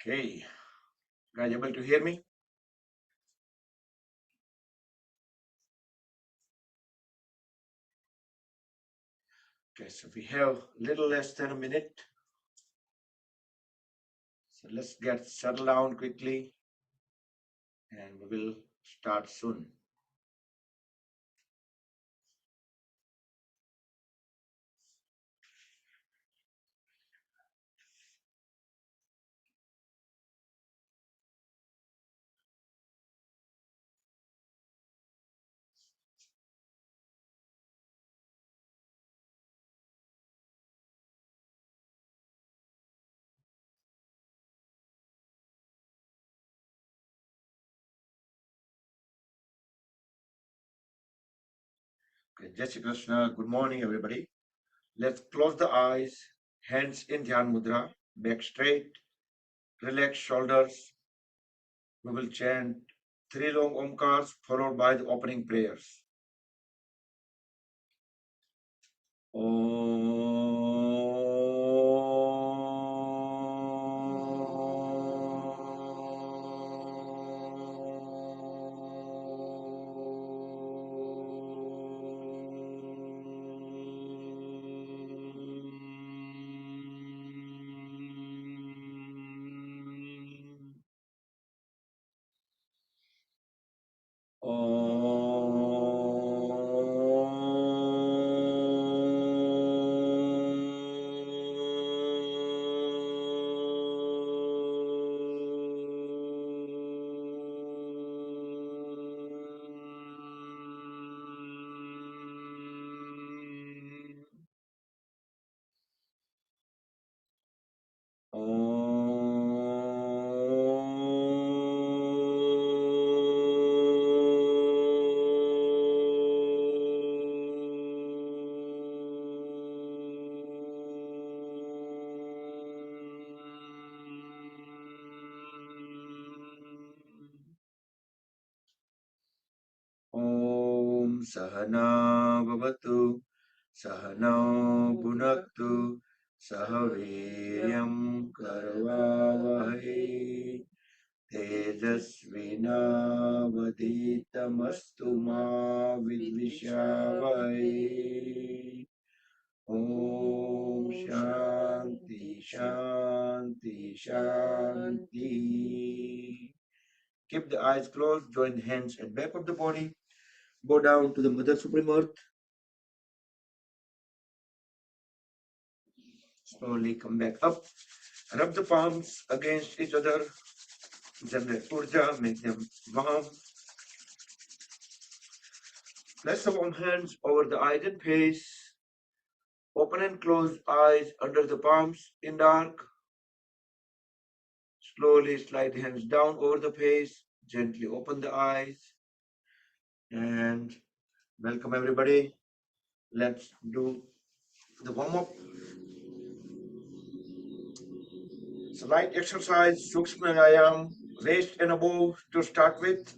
Okay, guys, able to hear me? Okay, so we have little less than a minute. So let's get settled down quickly and we will start soon. Okay, Jai Shri Krishna, good morning everybody. Let's close the eyes, hands in Dhyan Mudra, back straight, relax shoulders. We will chant 3 long Omkars followed by the opening prayers. Om Sahana Bhavatu Sahana Bhunaktu Sahaviryam Karavavahe Tejasvinavaditamastu ma vidvishavai. Om Shanti Shanti Shanti. Keep the eyes closed, join the hands at back of the body. Go down to the Mother Supreme Earth. Slowly come back up. Rub the palms against each other. Generate Urja, make them warm. Place the warm hands over the eyes and face. Open and close eyes under the palms in dark. Slowly slide the hands down over the face. Gently open the eyes. And welcome everybody. Let's do the warm-up. Slight exercise, Sukshma Pranayam, waist and above to start with.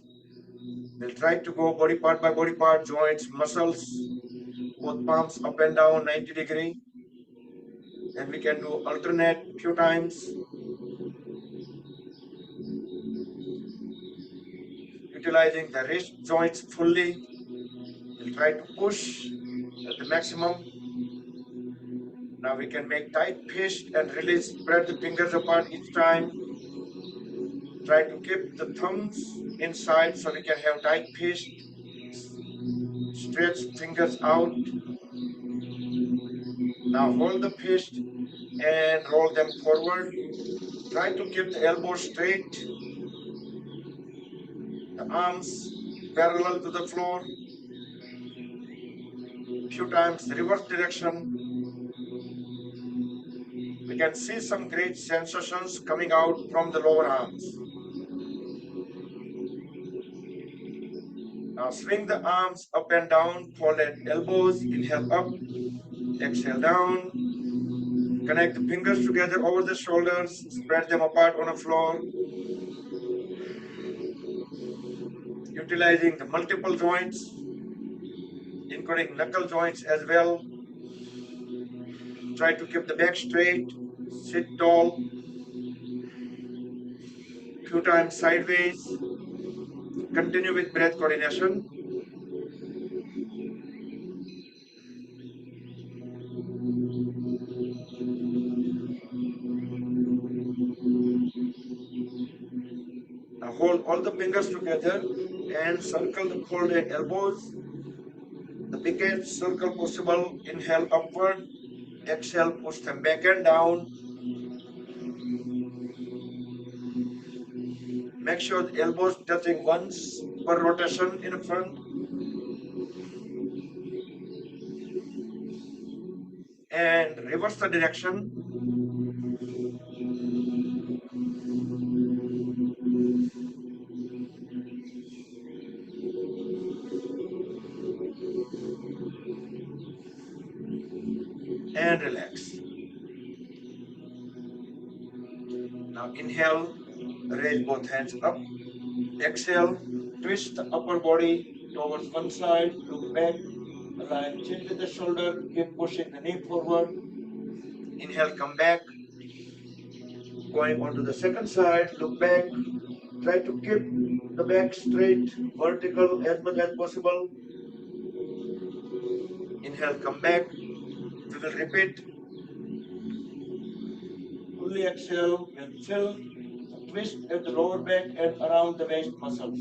We'll try to go body part by body part, joints, muscles, both palms up and down 90 degree. And we can do alternate few times. Utilizing the wrist joints fully. We'll try to push at the maximum. Now we can make tight fist and release, spread the fingers apart each time. Try to keep the thumbs inside so we can have tight fist. Stretch fingers out. Now hold the fist and roll them forward. Try to keep the elbows straight. the arms parallel to the floor. Few times reverse direction. We can see some great sensations coming out from the lower arms. Now swing the arms up and down, folded elbows, inhale up, exhale down. Connect the fingers together over the shoulders, spread them apart on the floor. Utilizing the multiple joints, including knuckle joints as well. Try to keep the back straight, sit tall. Few times sideways. Continue with breath coordination. Now hold all the fingers together and circle the folded elbows. The biggest circle possible. Inhale upward, exhale, push them back and down. Make sure the elbows touching once per rotation in front. And reverse the direction. And relax. Now inhale, raise both hands up. Exhale, twist the upper body towards one side, look back, align chin with the shoulder, keep pushing the knee forward. Inhale, come back. Going on to the second side, look back. Try to keep the back straight, vertical as much as possible. Inhale, come back. We will repeat. Fully exhale and fill the twist at the lower back and around the waist muscles.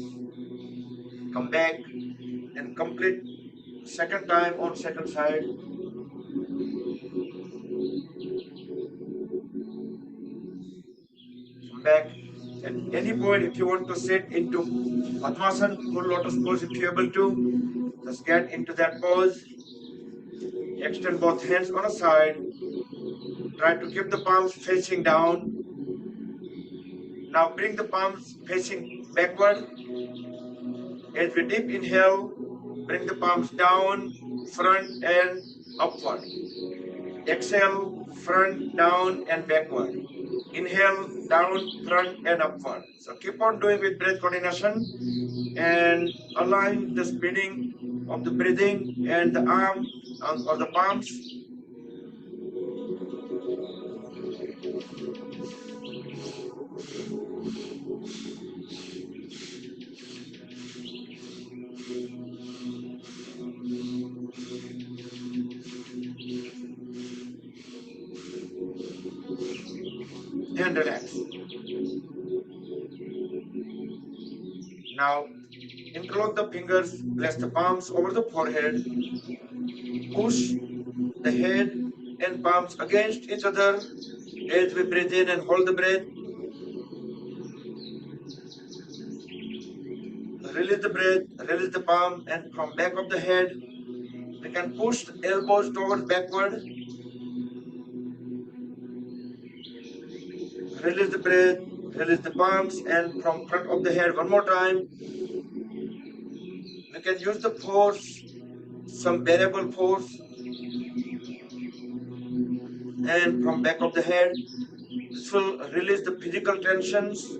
Come back and complete second time on second side. Come back. At any point, if you want to sit into Padmasana, full lotus pose, if you're able to, just get into that pose. Extend both hands on a side. Try to keep the palms facing down. Now bring the palms facing backward. As we deep inhale, bring the palms down, front and upward. Exhale, front, down and backward. Inhale, down, front and upward. So keep on doing with breath coordination and align the spinning of the breathing and the arm or the palms. And relax. Now interlock the fingers, place the palms over the forehead, push the head and palms against each other as we breathe in and hold the breath. Release the breath, release the palm, and from back of the head, we can push the elbows towards backward. Release the breath, release the palms, and from front of the head one more time. We can use the force, some variable force, and from back of the head. This will release the physical tensions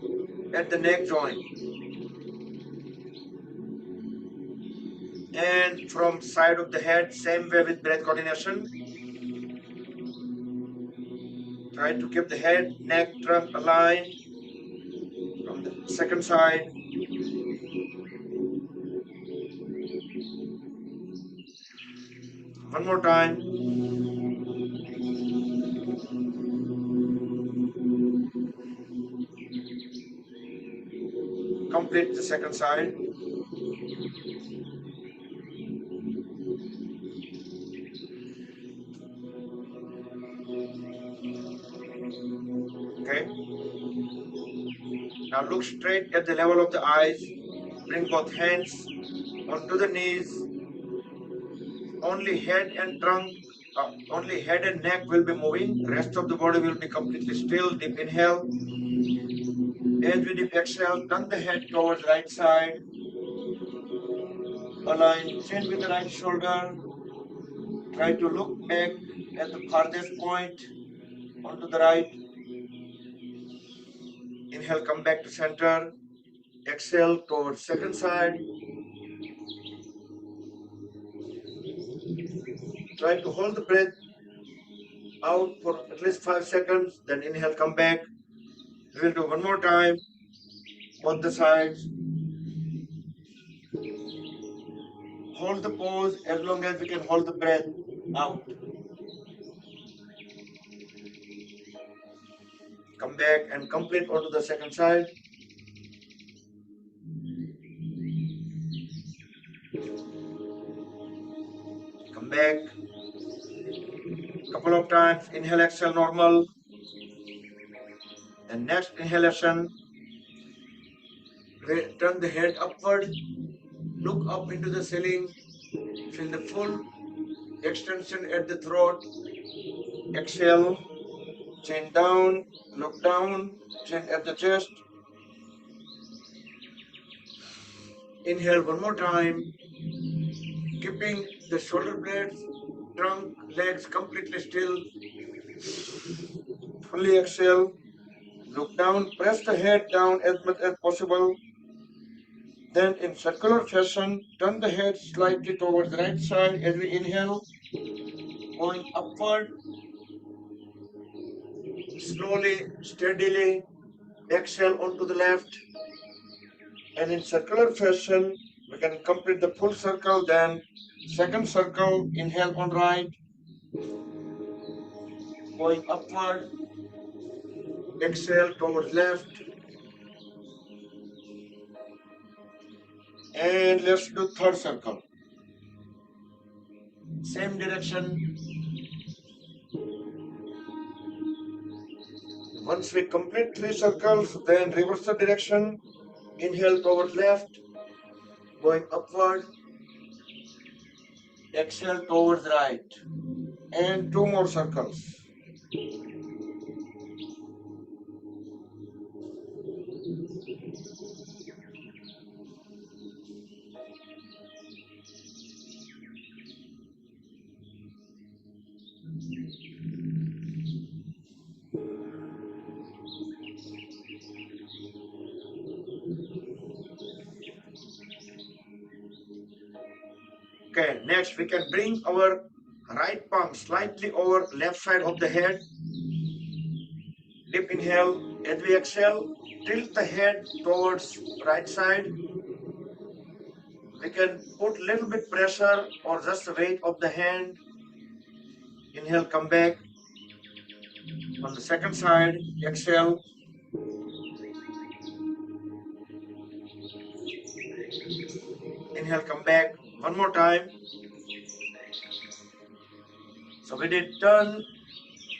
at the neck joint. And from side of the head, same way with breath coordination. Try to keep the head, neck, trunk aligned. From the second side. One more time. Complete the second side. Okay. Now look straight at the level of the eyes. Bring both hands onto the knees. Only head and trunk, only head and neck will be moving. Rest of the body will be completely still. Deep inhale. As we deep exhale, turn the head towards right side. Align chin with the right shoulder. Try to look back at the farthest point onto the right. Inhale, come back to center. Exhale towards second side. Try to hold the breath out for at least 5 seconds. Then inhale, come back. We will do one more time. Both the sides. Hold the pose as long as we can hold the breath out. Come back and complete onto the second side. Come back. Couple of times. Inhale, exhale, normal. And next inhalation, turn the head upward. Look up into the ceiling. Feel the full extension at the throat. Exhale. Chin down. Look down. Chin at the chest. Inhale one more time. Keeping the shoulder blades, trunk, legs completely still. Fully exhale. Look down. Press the head down as much as possible. Then in circular fashion, turn the head slightly towards the right side as we inhale, going upward, slowly, steadily, exhale onto the left. And in circular fashion, we can complete the full circle, then second circle, inhale on right, going upward, exhale towards left. And let's do third circle. Same direction. Once we complete 3 circles, then reverse the direction. Inhale towards left, going upward. Exhale towards right. And 2 more circles. Okay, next we can bring our right palm slightly over left side of the head. Deep inhale. As we exhale, tilt the head towards right side. We can put little bit pressure or just the weight of the hand. Inhale, come back. On the second side, exhale. Inhale, come back. One more time. So we did turn,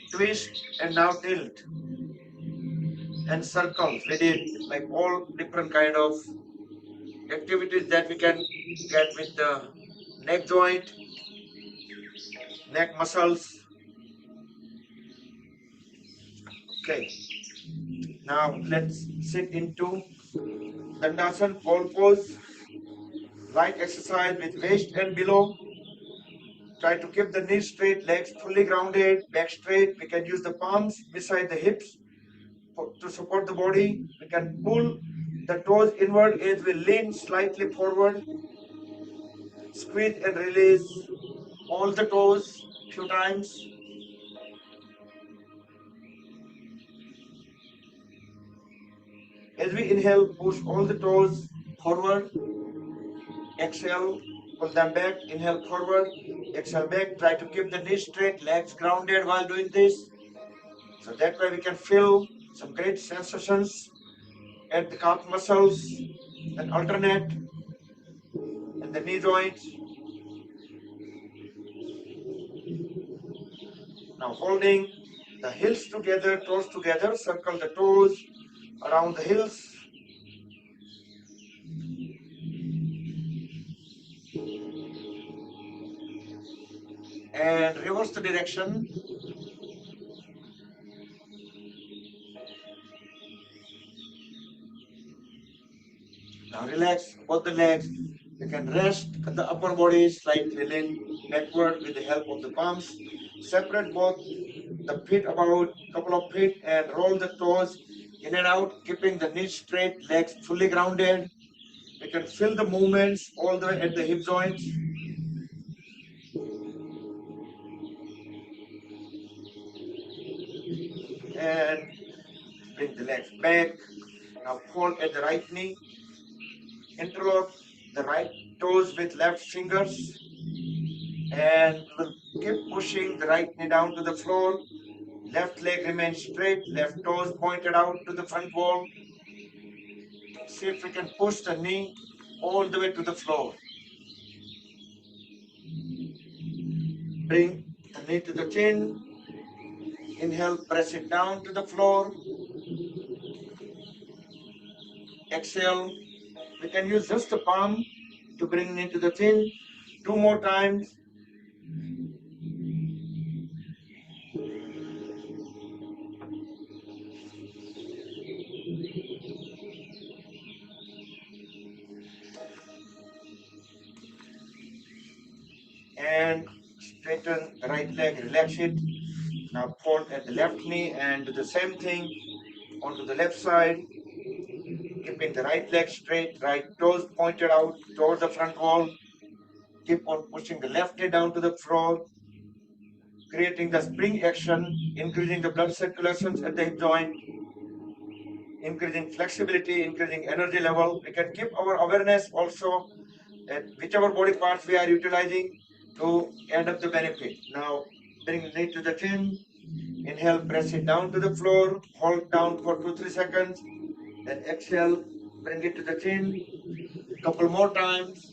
twist, and now tilt. And circles. We did like all different kind of activities that we can get with the neck joint, neck muscles. Okay. Now let's sit into Dandasana pole pose. Light exercise with waist and below. Try to keep the knees straight, legs fully grounded, back straight. We can use the palms beside the hips to support the body. We can pull the toes inward as we lean slightly forward. Squeeze and release all the toes few times. As we inhale, push all the toes forward. Exhale, pull them back. Inhale forward. Exhale back. Try to keep the knees straight, legs grounded while doing this. So that way we can feel some great sensations at the calf muscles and alternate and the knee joints. Now holding the heels together, toes together, circle the toes around the heels. and reverse the direction. Now relax both the legs. You can rest the upper body, slightly lean backward with the help of the palms. Separate both the feet about a couple of feet and roll the toes in and out, keeping the knees straight, legs fully grounded. You can feel the movements all the way at the hip joints. And bring the legs back. Now hold at the right knee. Interlock the right toes with left fingers. And we'll keep pushing the right knee down to the floor. Left leg remains straight, left toes pointed out to the front wall. See if we can push the knee all the way to the floor. Bring the knee to the chin. Inhale, press it down to the floor. Exhale. We can use just the palm to bring it to the chin. 2 more times. And straighten the right leg, relax it. Now hold at the left knee and do the same thing onto the left side. Keeping the right leg straight, right toes pointed out towards the front wall. Keep on pushing the left knee down to the floor, creating the spring action, increasing the blood circulations at the hip joint, increasing flexibility, increasing energy level. We can keep our awareness also at whichever body parts we are utilizing to end up the benefit. Now bring the knee to the chin. Inhale, press it down to the floor, hold down for 2-3 seconds, then exhale, bring it to the chin. Couple more times.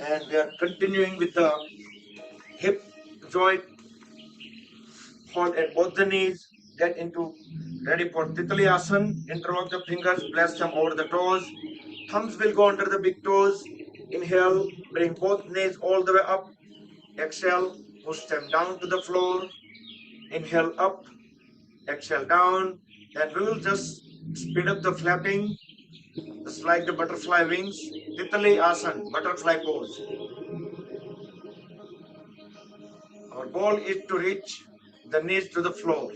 And we are continuing with the hip joint. Hold at both the knees, get into ready for Titali Asana. Interlock the fingers, place them over the toes. Thumbs will go under the big toes. Inhale, bring both knees all the way up. Exhale, push them down to the floor. Inhale up, exhale down. Then we will just speed up the flapping, just like the butterfly wings. Titali Asana, butterfly pose. Our goal is to reach the knees to the floor.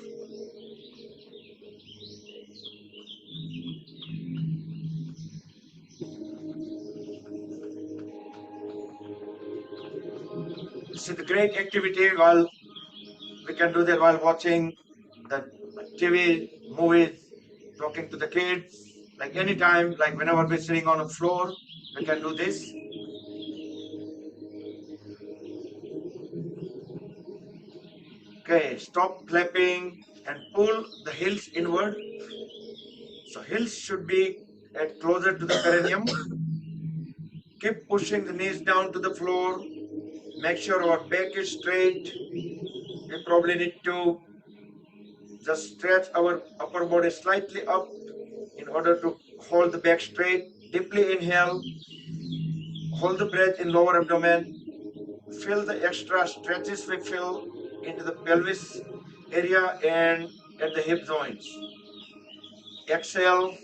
This is a great activity while we can do that while watching the TV, movies, talking to the kids, like anytime, like whenever we're sitting on the floor, we can do this. Okay, stop clapping and pull the heels inward. So heels should be at closer to the perineum. Keep pushing the knees down to the floor. Make sure our back is straight. We probably need to just stretch our upper body slightly up in order to hold the back straight. Deeply inhale. Hold the breath in lower abdomen. Feel the extra stretches we feel into the pelvis area and at the hip joints. Exhale.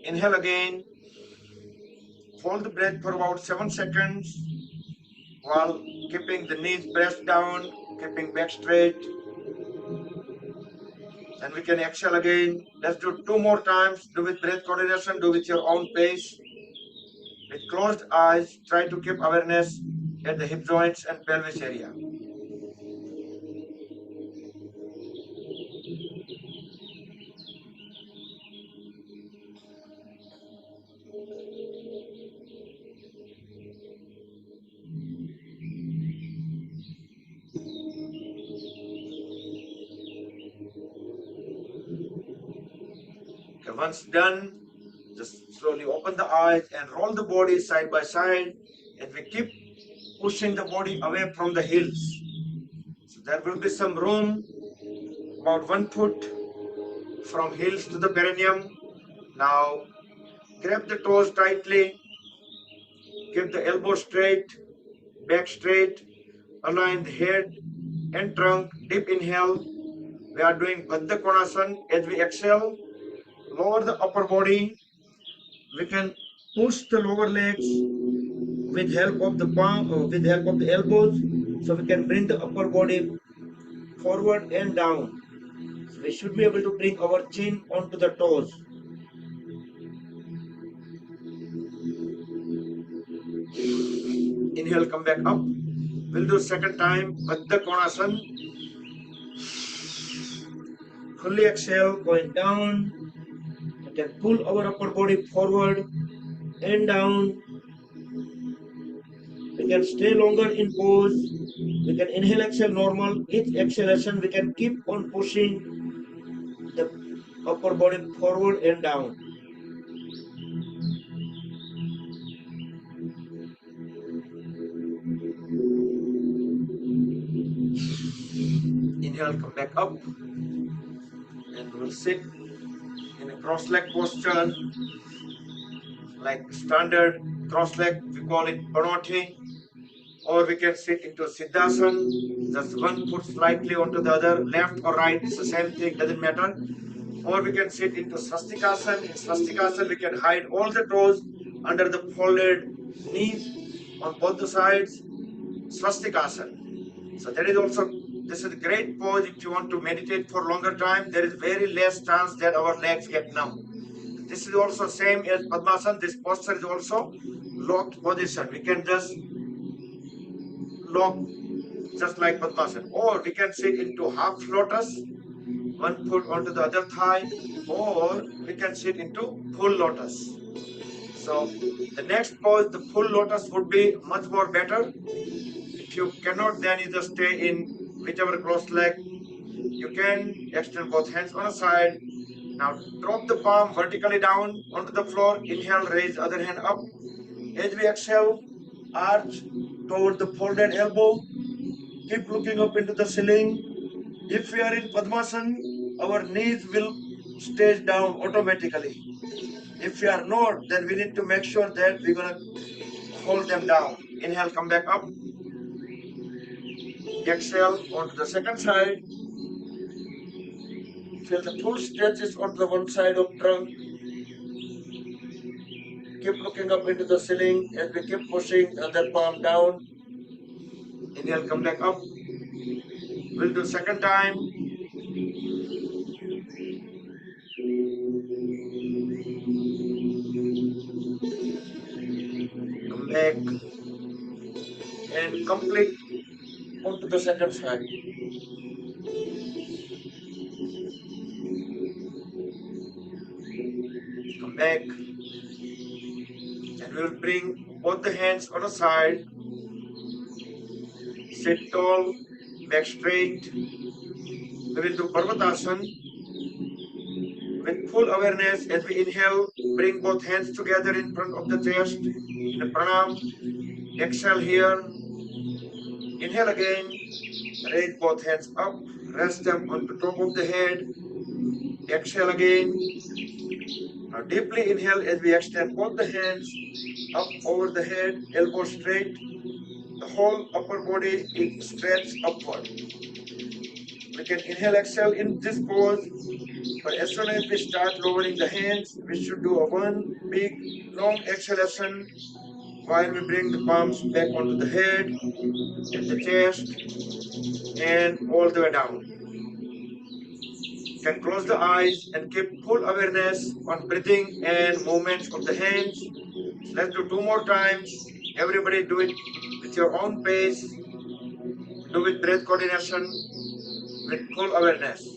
Inhale again. Hold the breath for about 7 seconds while keeping the knees pressed down, keeping back straight. And we can exhale again. Let's do 2 more times. Do with breath coordination, do with your own pace. With closed eyes, try to keep awareness at the hip joints and pelvis area. Okay, once done, just slowly open the eyes and roll the body side by side. And we keep pushing the body away from the heels. There will be some room, about 1 foot from heels to the perineum. Now grab the toes tightly, keep the elbow straight, back straight, align the head and trunk, deep inhale. We are doing Baddha Konasana. As we exhale, lower the upper body. We can push the lower legs with help of the palm, with help of the elbows. So we can bring the upper body forward and down. So we should be able to bring our chin onto the toes. Inhale, come back up. We'll do second time, Baddha Konasana. Fully exhale, going down. We can pull our upper body forward and down. We can stay longer in pose. We can inhale, exhale normal. Each exhalation, we can keep on pushing the upper body forward and down. Inhale, come back up. And we'll sit in a cross-leg posture, like standard cross-leg, we call it Panoti. Or we can sit into Siddhasana, just 1 foot slightly onto the other, left or right, it's the same thing, doesn't matter. Or we can sit into Swastikasana. In Swastikasana, we can hide all the toes under the folded knees on both the sides. Swastikasana. So that is also, this is a great pose if you want to meditate for longer time. There is very less chance that our legs get numb. This is also same as Padmasana. This posture is also locked position. We can just lock just like Padmasana. Or we can sit into half lotus, 1 foot onto the other thigh, or we can sit into full lotus. So the next pose, the full lotus, would be much more better. If you cannot, then you just stay in whichever cross leg. You can extend both hands on a side. Now drop the palm vertically down onto the floor. Inhale, raise other hand up. As we exhale, arch toward the folded elbow. Keep looking up into the ceiling. If we are in Padmasana, our knees will stay down automatically. If we are not, then we need to make sure that we're going to hold them down. Inhale, come back up. Exhale onto the second side. Feel the full stretches on the one side of trunk. Keep looking up into the ceiling as we keep pushing the other palm down. Inhale, come back up. We'll do second time. Come back and complete onto the second side. Come back and we'll bring both the hands on a side. Sit tall, back straight. We will do Parvatasana with full awareness. As we inhale, bring both hands together in front of the chest in a pranam. Exhale here. Inhale again. Raise both hands up. Rest them on the top of the head. Exhale again. Now deeply inhale as we extend both the hands up over the head, elbow straight. The whole upper body is stretched upward. We can inhale, exhale in this pose, but as soon as we start lowering the hands, we should do a one big long exhalation while we bring the palms back onto the head and the chest and all the way down. You can close the eyes and keep full awareness on breathing and movements of the hands. Let's do 2 more times. Everybody do it with your own pace. Do with breath coordination, with full awareness.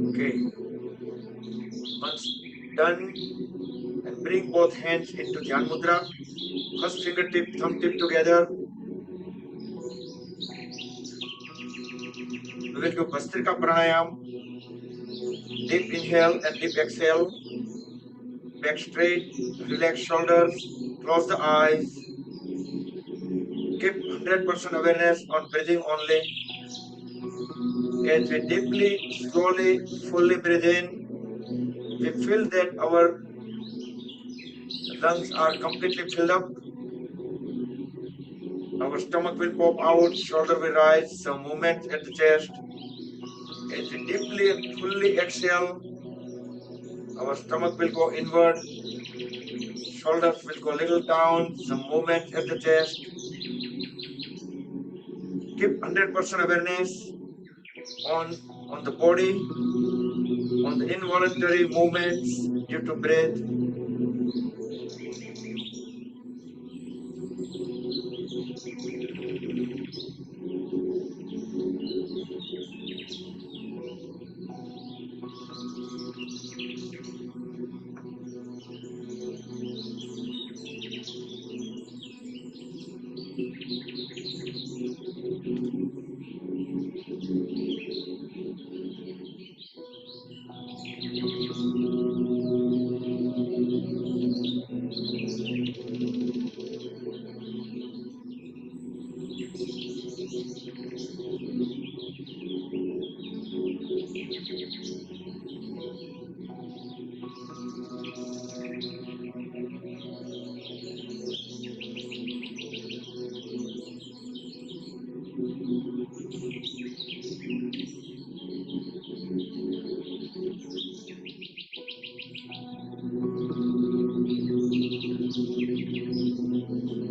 Okay. Once done, and bring both hands into Dhyan Mudra. First fingertip, thumb tip together. We will do Bhastrika Pranayam. Deep inhale and deep exhale. Back straight, relax shoulders, close the eyes. Keep 100% awareness on breathing only. As we deeply, slowly, fully breathe in, we feel that our lungs are completely filled up. Our stomach will pop out, shoulder will rise, some movement at the chest. As we deeply and fully exhale, our stomach will go inward, shoulders will go a little down, some movement at the chest. Keep 100% awareness on the body, on the involuntary movements due to breath.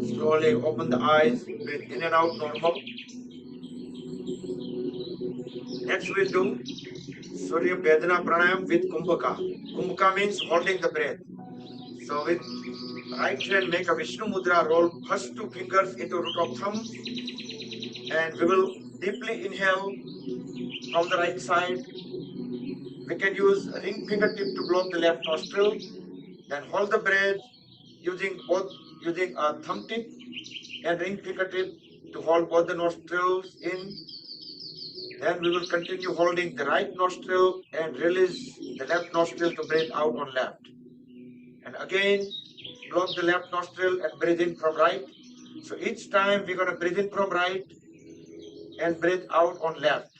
Slowly open the eyes, breathe in and out normal. Next we'll do Surya Vedana Pranayam with Kumbhaka. Kumbhaka means holding the breath. So with right hand make a Vishnu Mudra, roll first two fingers into root of thumb, and we will deeply inhale from the right side. We can use ring fingertip to block the left nostril, then hold the breath using a thumb tip and ring fingertip to hold both the nostrils in. Then we will continue holding the right nostril and release the left nostril to breathe out on left. And again, block the left nostril and breathe in from right. So each time we're going to breathe in from right and breathe out on left.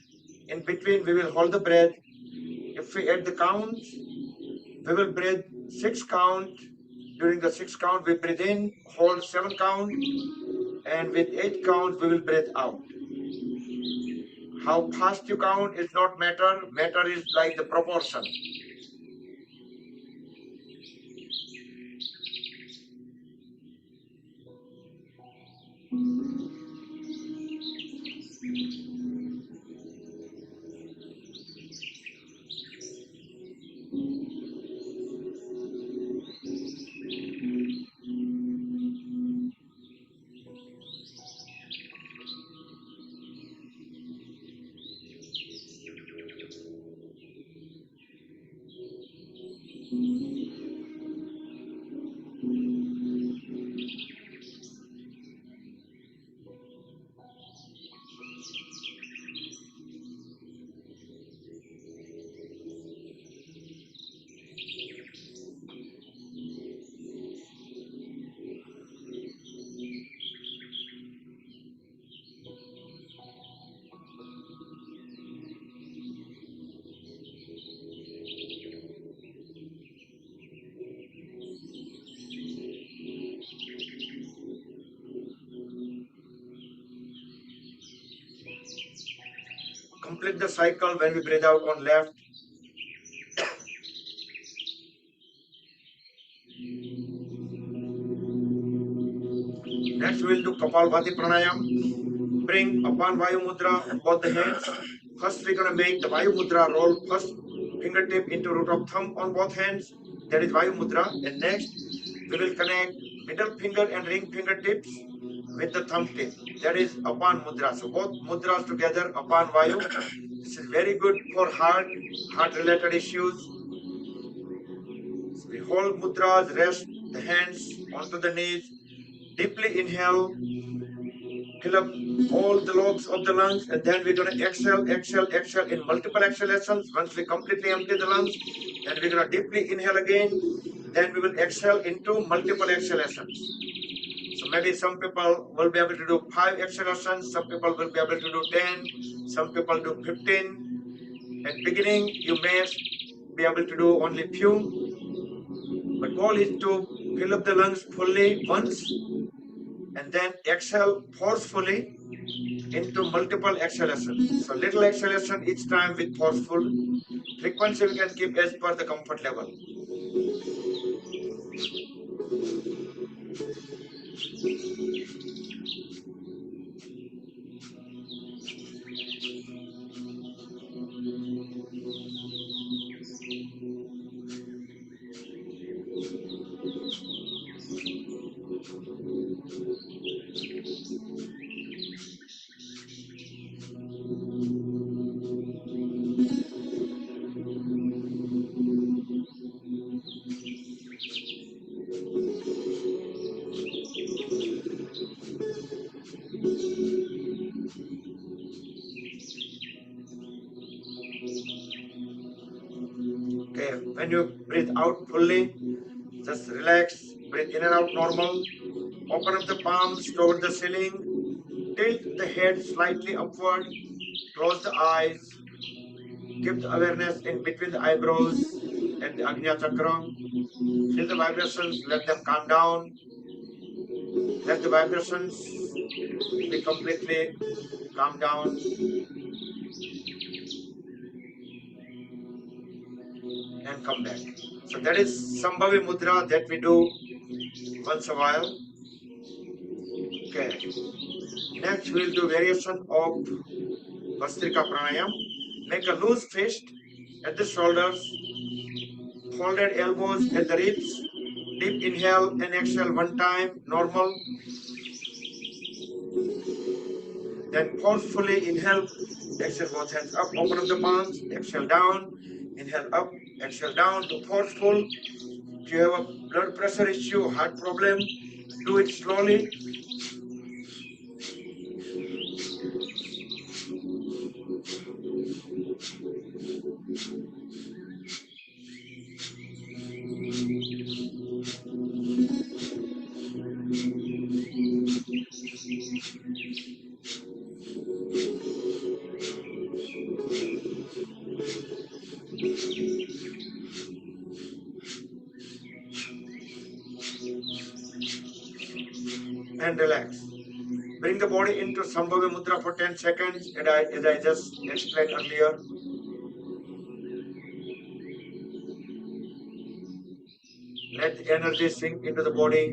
In between, we will hold the breath. If we add the counts, we will breathe 6 count. During the 6 count, we breathe in, hold 7 count, and with 8 count, we will breathe out. How fast you count is not matter. Matter is like the proportion. Complete the cycle when we breathe out on left. Next, we'll do Kapalbhati Pranayam. Bring Apan Vayu Mudra on both the hands. First, we're going to make the Vayu Mudra, roll first fingertip into root of thumb on both hands. That is Vayu Mudra. And next, we will connect middle finger and ring fingertips with the thumb tip. That is Apan Mudra. So both mudras together, Apan Vayu. This is very good for heart-related issues. So we hold mudras, rest the hands onto the knees, deeply inhale, fill up all the lobes of the lungs, and then we're going to exhale, exhale, exhale in multiple exhalations. Once we completely empty the lungs, then we're going to deeply inhale again. Then we will exhale into multiple exhalations. So maybe some people will be able to do 5 exhalations, some people will be able to do 10, some people do 15. At beginning, you may be able to do only few, but goal is to fill up the lungs fully once and then exhale forcefully into multiple exhalations. So little exhalation each time with forceful frequency we can keep as per the comfort level. Okay, when you breathe out fully, just relax, breathe in and out normal. Open up the palms toward the ceiling, tilt the head slightly upward, close the eyes, keep the awareness in between the eyebrows and the Agnya Chakra. Feel the vibrations, let them calm down. Let the vibrations be completely calm down and come back. So that is Sambhavi Mudra that we do once a while. Okay. Next we will do variation of Vastrika Pranayam. Make a loose fist at the shoulders, folded elbows at the ribs. Deep inhale and exhale one time, normal. Then forcefully inhale, exhale both hands up, open up the palms, exhale down, inhale up, exhale down to forceful. If you have a blood pressure issue, heart problem, do it slowly. And relax. Bring the body into Sambhavi Mudra for 10 seconds, as I just explained earlier. Let the energy sink into the body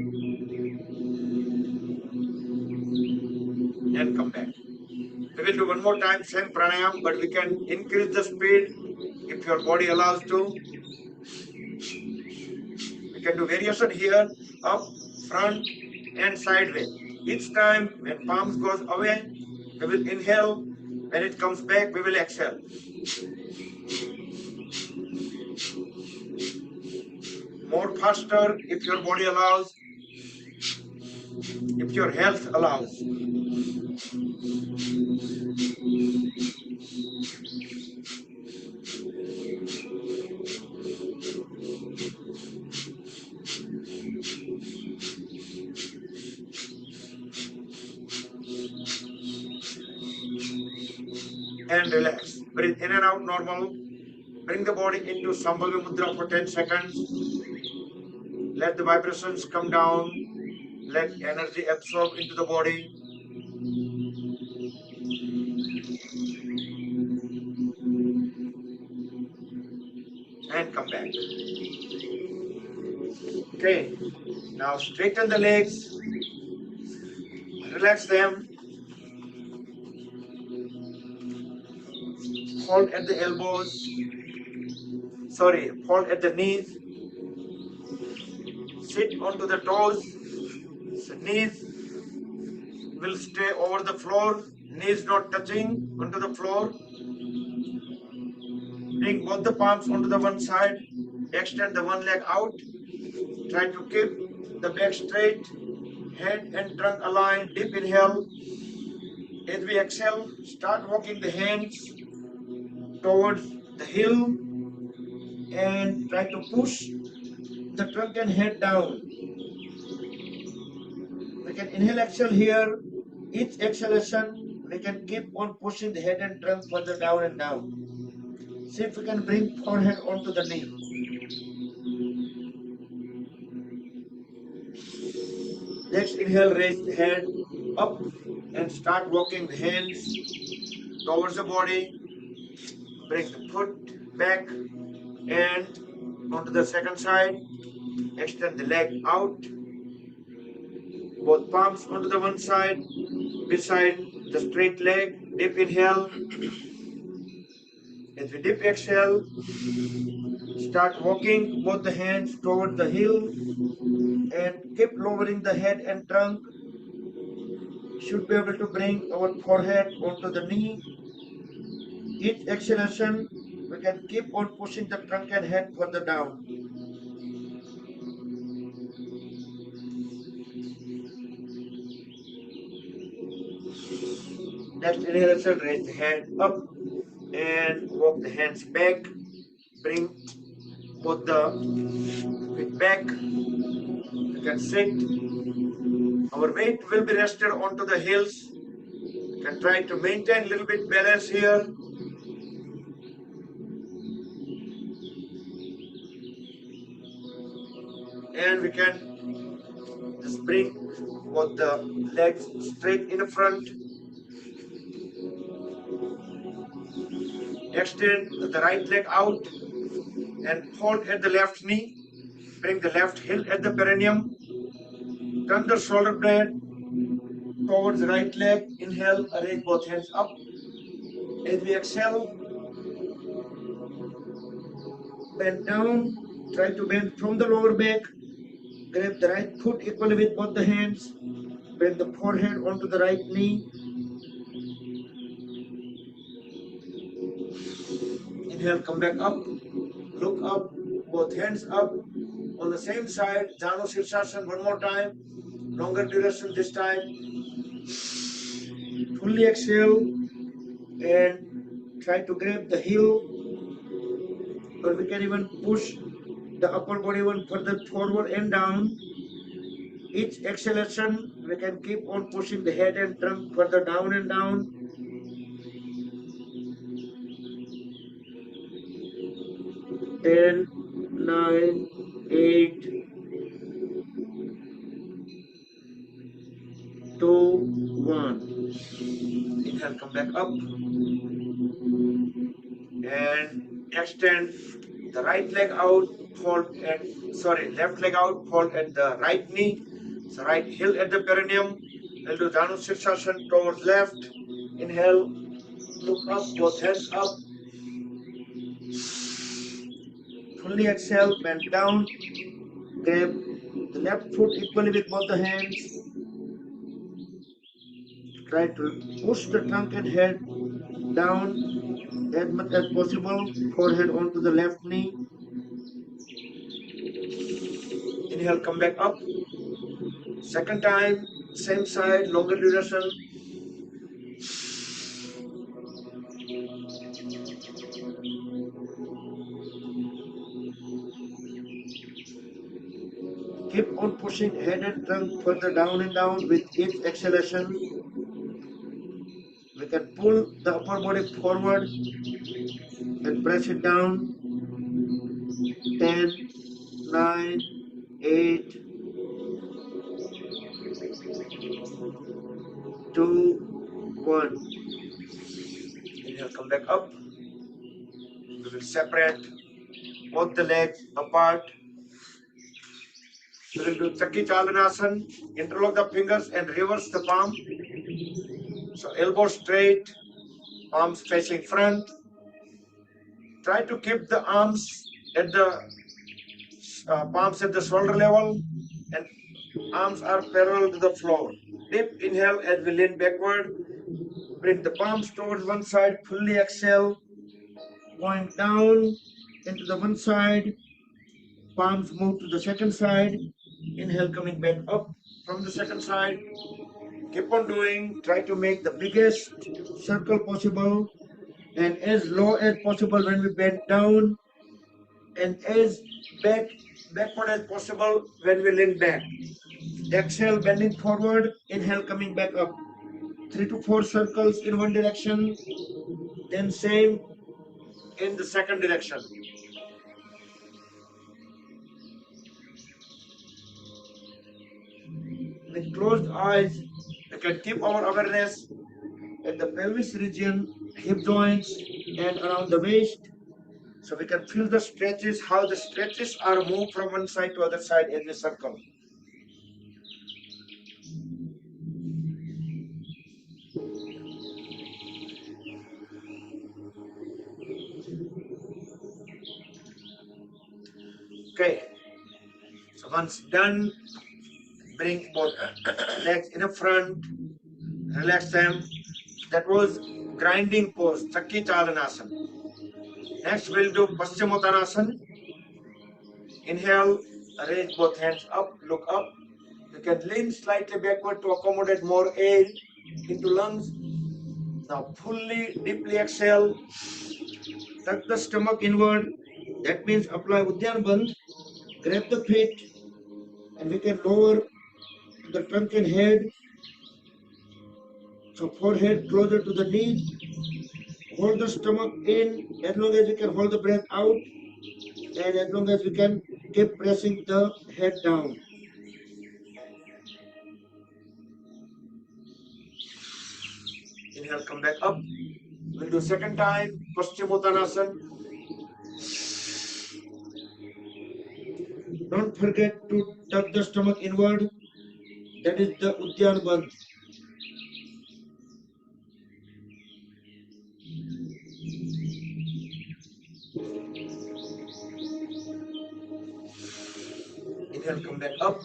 and come back. We will do one more time, same pranayam, but we can increase the speed if your body allows to. We can do variation here, up, front, and sideways. Each time when palms goes away, we will inhale. When it comes back, we will exhale. More faster if your body allows, if your health allows. And relax. Breathe in and out normal. Bring the body into Sambhavi Mudra for 10 seconds. Let the vibrations come down. Let energy absorb into the body. And come back. Okay. Now straighten the legs. Relax them. Hold at the elbows. Hold at the knees. Sit onto the toes. So knees will stay over the floor, knees not touching onto the floor. Bring both the palms onto the one side, extend the one leg out. Try to keep the back straight, head and trunk aligned. Deep inhale. As we exhale, start walking the hands towards the heel and try to push the trunk and head down. We can inhale, exhale here. Each exhalation, we can keep on pushing the head and trunk further down and down. See if we can bring forehead onto the knee. Next inhale, raise the head up and start walking the hands towards the body. Bring the foot back and onto the second side. Extend the leg out. Both palms onto the one side, beside the straight leg. Deep inhale. As we deep exhale, start walking both the hands toward the heel and keep lowering the head and trunk. Should be able to bring our forehead onto the knee. Each exhalation, we can keep on pushing the trunk and head further down. Next inhalation, raise the head up and walk the hands back. Bring both the feet back. You can sit. Our weight will be rested onto the heels. You can try to maintain a little bit balance here. And we can just bring both the legs straight in front. Extend the right leg out and hold at the left knee. Bring the left heel at the perineum. Turn the shoulder blade towards the right leg. Inhale, raise both hands up. As we exhale, bend down. Try to bend from the lower back. Grab the right foot equally with both the hands. Bring the forehead onto the right knee. Inhale, come back up. Look up, both hands up on the same side. Janu Sirsasana one more time. Longer duration this time. Fully exhale and try to grab the heel, or we can even push the upper body one further forward and down. Each exhalation, we can keep on pushing the head and trunk further down and down. 10, 9, 8, 2, 1. Inhale, come back up and extend the right leg out, hold at, left leg out, hold at the right knee. So right heel at the perineum. We'll do Janu Sirsasana towards left. Inhale, look up, both hands up. Fully exhale, bend down. Grab the left foot equally with both the hands. Try to push the trunk and head down as much as possible. Forehead onto the left knee. Inhale, come back up. Second time, same side, longer duration. Keep on pushing head and trunk further down and down with each exhalation. We can pull the upper body forward and press it down. 10, 9, 8, 2, 1. Inhale, come back up. We will separate both the legs apart. We will do Chakki Chalanasana. Interlock the fingers and reverse the palm. So elbow straight, palms facing front. Try to keep the arms at the palms at the shoulder level and Arms are parallel to the floor. Deep inhale as we lean backward. Bring the palms towards one side. Fully exhale. Going down into the one side. Palms move to the second side. Inhale coming back up from the second side. Keep on doing. Try to make the biggest circle possible and as low as possible when we bend down and as backward as possible when we lean back. Exhale, bending forward. Inhale, coming back up. 3 to 4 circles in one direction. Then same in the second direction. With closed eyes, we can keep our awareness at the pelvis region, hip joints, and around the waist. So we can feel the stretches, how the stretches are moved from one side to other side as we circle. Okay, so once done, bring both legs in the front, relax them. That was grinding pose, Chakki Chalanasana. Next, we'll do Paschimottanasana. Inhale, raise both hands up, look up. You can lean slightly backward to accommodate more air into lungs. Now, fully, deeply exhale. Tuck the stomach inward. That means apply Uddiyana Bandh. Grab the feet, and we can lower the trunk and head. So, forehead closer to the knees. Hold the stomach in as long as you can hold the breath out, and as long as we can keep pressing the head down. Inhale, come back up. We'll do second time, Paschimottanasana. Don't forget to tuck the stomach inward. That is the Uddiyana Bandh. Inhale, come back up.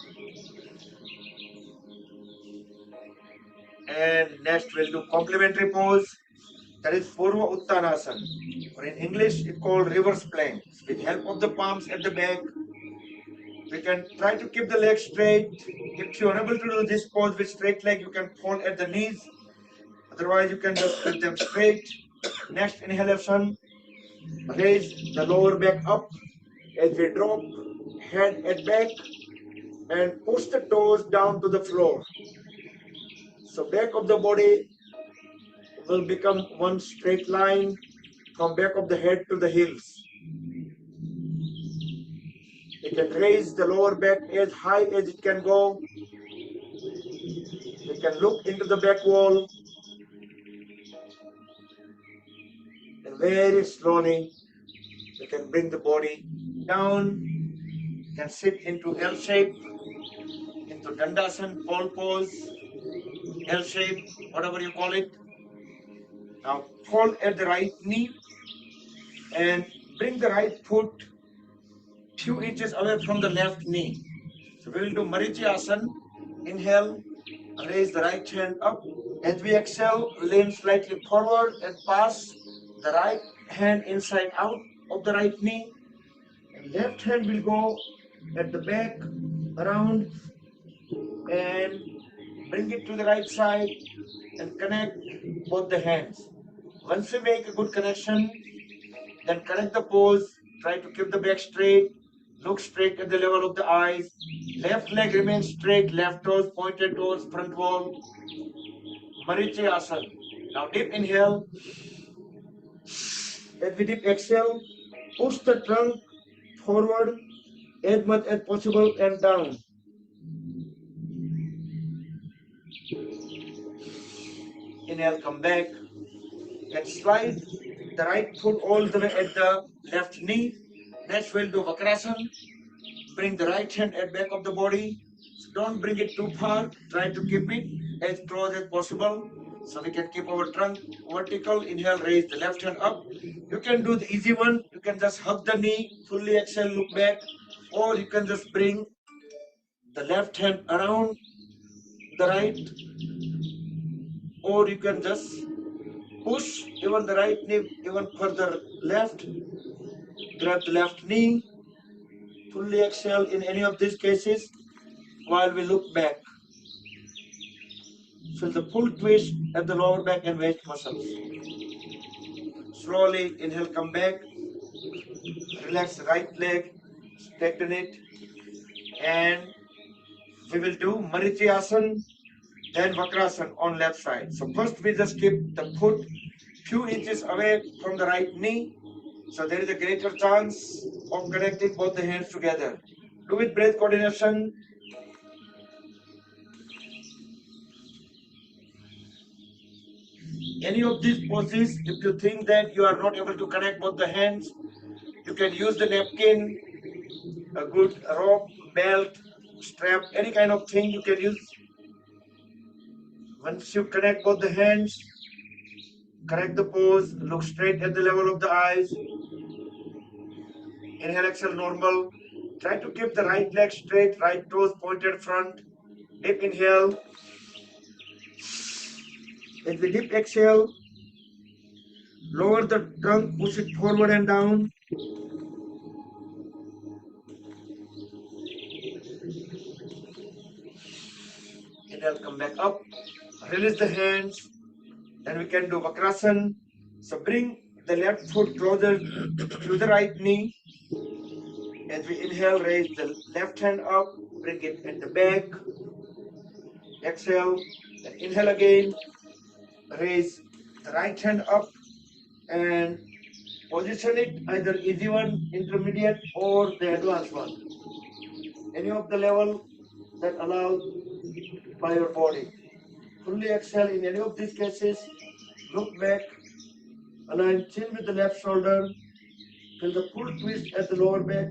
And next we'll do complementary pose. That is Purva Uttanasana. Or in English, it's called reverse plank. With help of the palms at the back, we can try to keep the legs straight. If you're unable to do this pose with straight leg, you can fold at the knees. Otherwise, you can just keep them straight. Next inhalation, raise the lower back up as we drop head at back and push the toes down to the floor. So back of the body will become one straight line from back of the head to the heels. You can raise the lower back as high as it can go. You can look into the back wall and very slowly you can bring the body down. You can sit into L shape, into Dandasana, pole pose, L shape, whatever you call it. Now fold at the right knee and bring the right foot few inches away from the left knee. So we will do Marichi Asana. Inhale, raise the right hand up. As we exhale, lean slightly forward and pass the right hand inside out of the right knee. And left hand will go at the back, around, and bring it to the right side and connect both the hands. Once we make a good connection, then correct the pose. Try to keep the back straight. Look straight at the level of the eyes. Left leg remains straight. Left toes, pointed toes, front wall. Marichi Asana. Now deep inhale. As we deep exhale, push the trunk forward as much as possible and down. Inhale, come back and slide the right foot all the way at the left knee. Next we'll do Vakrasana. Bring the right hand at back of the body. Don't bring it too far. Try to keep it as close as possible so we can keep our trunk vertical. Inhale, raise the left hand up. You can do the easy one. You can just hug the knee, fully exhale, look back, or you can just bring the left hand around the right, or you can just push even the right knee even further left, grab the left knee, fully exhale in any of these cases while we look back. Feel the full twist at the lower back and waist muscles. Slowly inhale, come back, relax the right leg, straighten it, and we will do Marityasana, then Vakrasana on left side. So first we just keep the foot few inches away from the right knee, so there is a greater chance of connecting both the hands together. Do with breath coordination. Any of these poses, if you think that you are not able to connect both the hands, you can use the napkin, a good rope, belt, strap, any kind of thing you can use. Once you connect both the hands, correct the pose, look straight at the level of the eyes. Inhale, exhale, normal. Try to keep the right leg straight, right toes pointed front. Deep inhale. As we deep exhale, lower the trunk, push it forward and down. Inhale, come back up. Release the hands. Then we can do Vakrasana. So bring the left foot closer to the right knee. As we inhale, raise the left hand up, bring it at the back. Exhale, then inhale again. Raise the right hand up and position it either easy one, intermediate, or the advanced one. Any of the level that allows by your body. Fully exhale in any of these cases. Look back, align chin with the left shoulder. Feel the full twist at the lower back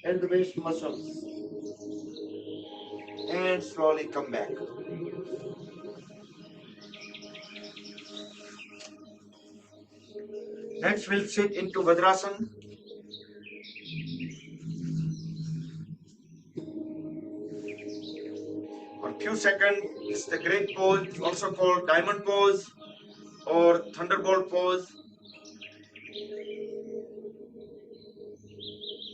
and the waist muscles. And slowly come back. Next, we'll sit into Vajrasana. For a few seconds, this is the great pose. It's also called diamond pose or thunderbolt pose.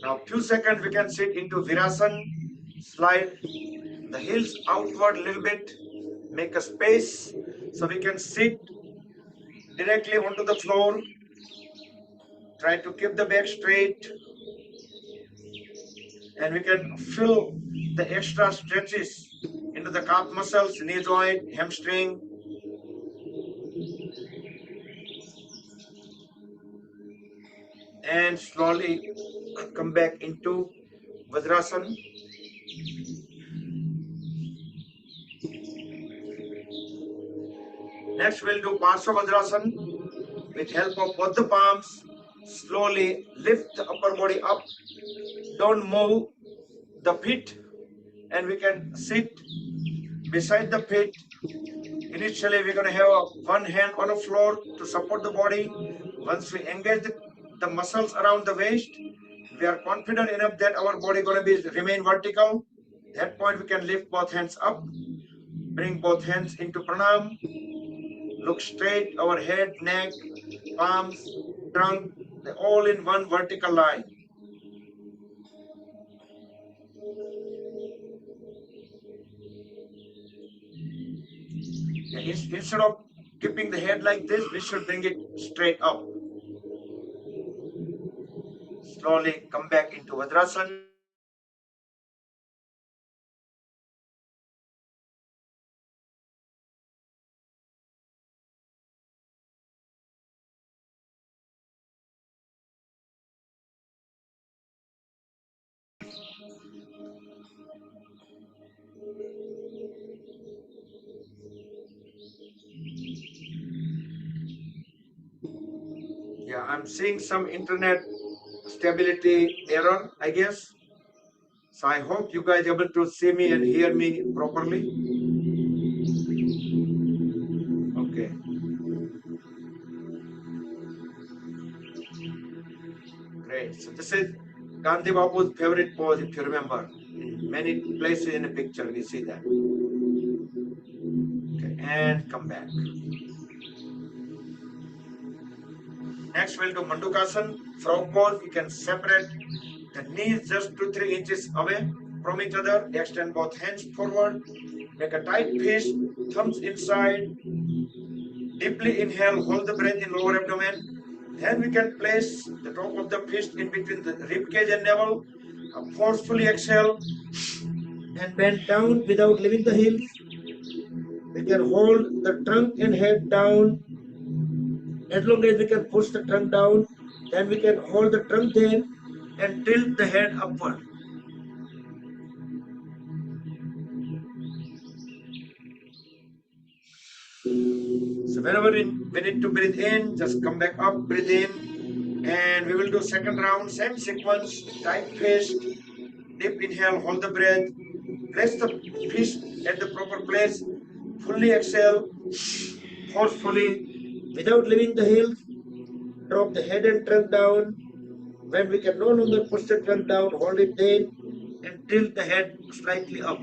Now, few seconds we can sit into Virasana. Slide the heels outward a little bit. Make a space so we can sit directly onto the floor. Try to keep the back straight, and we can fill the extra stretches into the calf muscles, knee joint, hamstring. And slowly come back into Vajrasana. Next we'll do Parsva Vajrasana. With help of both the palms, slowly lift the upper body up. Don't move the feet, and we can sit beside the feet. Initially, we're going to have one hand on the floor to support the body. Once we engage the muscles around the waist, we are confident enough that our body going to be remain vertical. At that point, we can lift both hands up, bring both hands into pranam, look straight, our head, neck, palms, trunk, all in one vertical line. Instead of keeping the head like this, we should bring it straight up. Slowly come back into Vajrasana. Yeah, I'm seeing some internet stability error, I guess. So I hope you guys are able to see me and hear me properly. Okay. Great. So this is Gandhi Babu's favorite pose, if you remember, in Many places in the picture we see that. Okay, and come back. Next we'll do Mandukasana. Frog pose. You can separate the knees just 2-3 inches away from each other. Extend both hands forward. Make a tight fist. Thumbs inside. Deeply inhale. Hold the breath in lower abdomen. Then we can place the top of the fist in between the rib cage and navel. Forcefully exhale and bend down without leaving the heels. We can hold the trunk and head down. As long as we can push the trunk down, then we can hold the trunk there and tilt the head upward. So whenever we need to breathe in, just come back up, breathe in, and we will do second round, same sequence, tight fist, deep inhale, hold the breath, place the fist at the proper place, fully exhale, forcefully, without leaving the heels, drop the head and trunk down. When we can no longer push the trunk down, hold it there and tilt the head slightly up.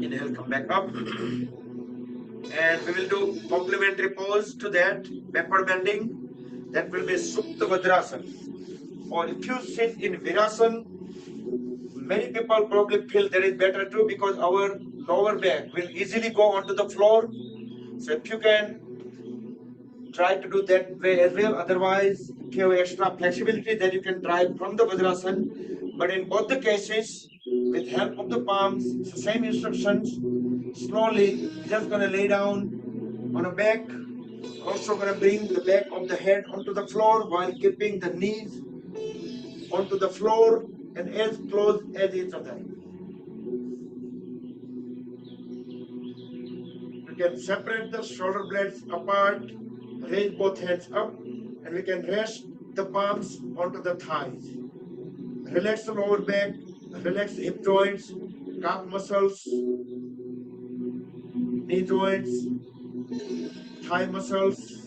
Inhale, come back up. And we will do complementary pose to that, backward bending. That will be Supta Vajrasana. Or if you sit in Virasana, many people probably feel that is better too because our lower back will easily go onto the floor. So if you can try to do that way as well. Otherwise, if you have extra flexibility, then you can try from the Vajrasana. But in both the cases, with help of the palms, it's the same instructions. Slowly, just gonna lay down on a back. Also gonna bring the back of the head onto the floor while keeping the knees onto the floor and as close as each other. We can separate the shoulder blades apart, raise both hands up, and we can rest the palms onto the thighs. Relax the lower back, relax the hip joints, calf muscles, knee joints, thigh muscles.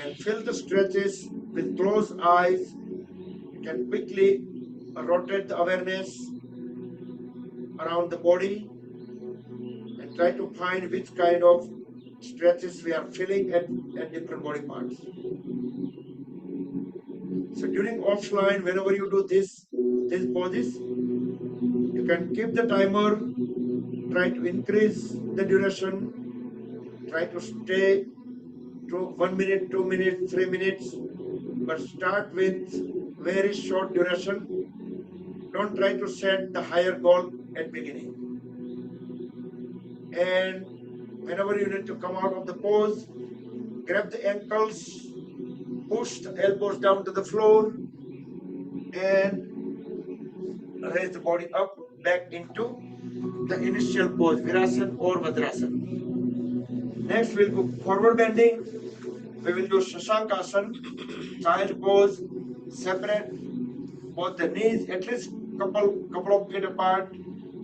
And feel the stretches with closed eyes. You can quickly rotate the awareness around the body and try to find which kind of stretches we are feeling at different body parts. So during offline, whenever you do these poses, you can keep the timer, try to increase the duration, try to stay to 1 minute, 2 minutes, 3 minutes, but start with very short duration. Don't try to set the higher goal at beginning. And whenever you need to come out of the pose, grab the ankles, push the elbows down to the floor, and raise the body up back into the initial pose, Virasana or Vajrasana. Next, we'll go forward bending. We will do Shashankasana, child pose, separate both the knees at least couple of feet apart.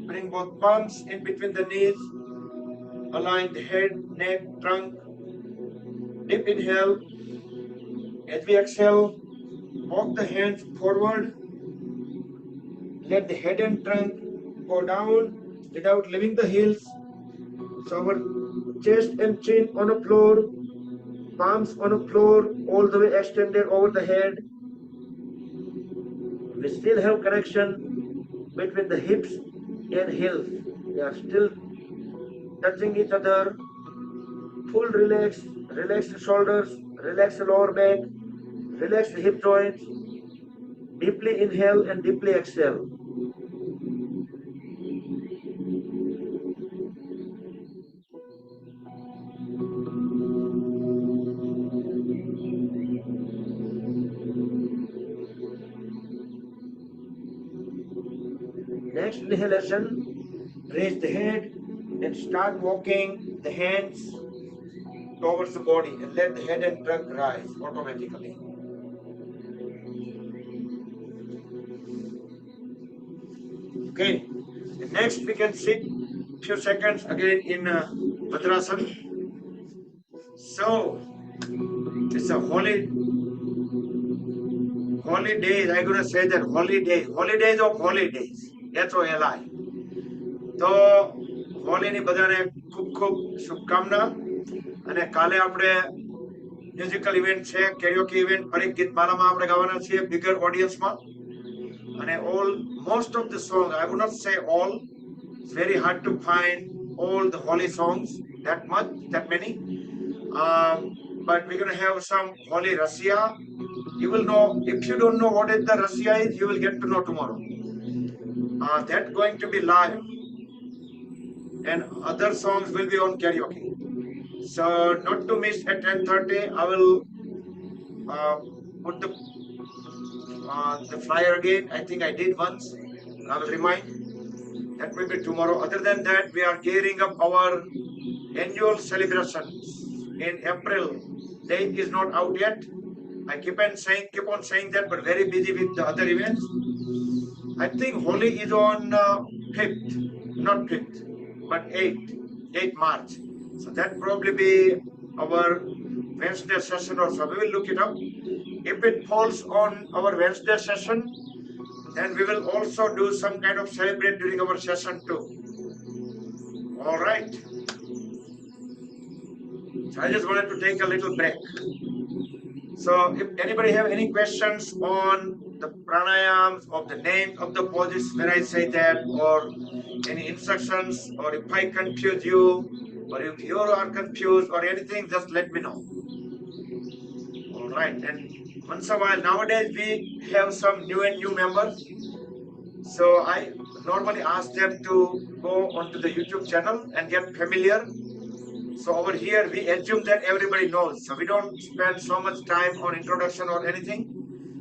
Bring both palms in between the knees. Align the head, neck, trunk. Deep inhale. As we exhale, walk the hands forward. Let the head and trunk go down without leaving the heels. So our chest and chin on the floor, palms on the floor, all the way extended over the head. We still have connection between the hips and heels. They are still touching each other. Full relax, relax the shoulders, relax the lower back, relax the hip joints. Deeply inhale and deeply exhale. Next inhalation, raise the head and start walking the hands towards the body and let the head and trunk rise automatically. Okay. And next we can sit few seconds again in Bhadrasana. So it's a holy days. I'm gonna say that holidays of holidays. HOLI. તો હોલીની બધાને ખૂબ ખૂબ શુભકામના અને કાલે આપણે musical event છે કેરિયોકી event ફરી ગીતમાલામાં આપણે ગાવાના છીએ બિગર ઓડિયન્સમાં અને almost of the song I would not say all it's very hard to find all the holy songs that many but we're going to have some holy Russia. You will know, if you don't know what is the Russia is, you will get to know tomorrow. That's going to be live and other songs will be on karaoke. So not to miss at 10:30, I will put the flyer again. I think I did once. I will remind. That will be tomorrow. Other than that, we are gearing up our annual celebrations in April. Date is not out yet. I keep on saying that, but very busy with the other events. I think Holi is on 5th, not 5th, but 8th March. So that probably be our Wednesday session or so. We will look it up. If it falls on our Wednesday session, then we will also do some kind of celebrate during our session too. All right. So I just wanted to take a little break. So if anybody have any questions on the pranayams, of the name of the poses when I say that, or any instructions, or if I confuse you, or if you are confused or anything, just let me know. All right. And once a while, nowadays we have some new members. So I normally ask them to go onto the YouTube channel and get familiar. So over here, we assume that everybody knows. So we don't spend so much time on introduction or anything.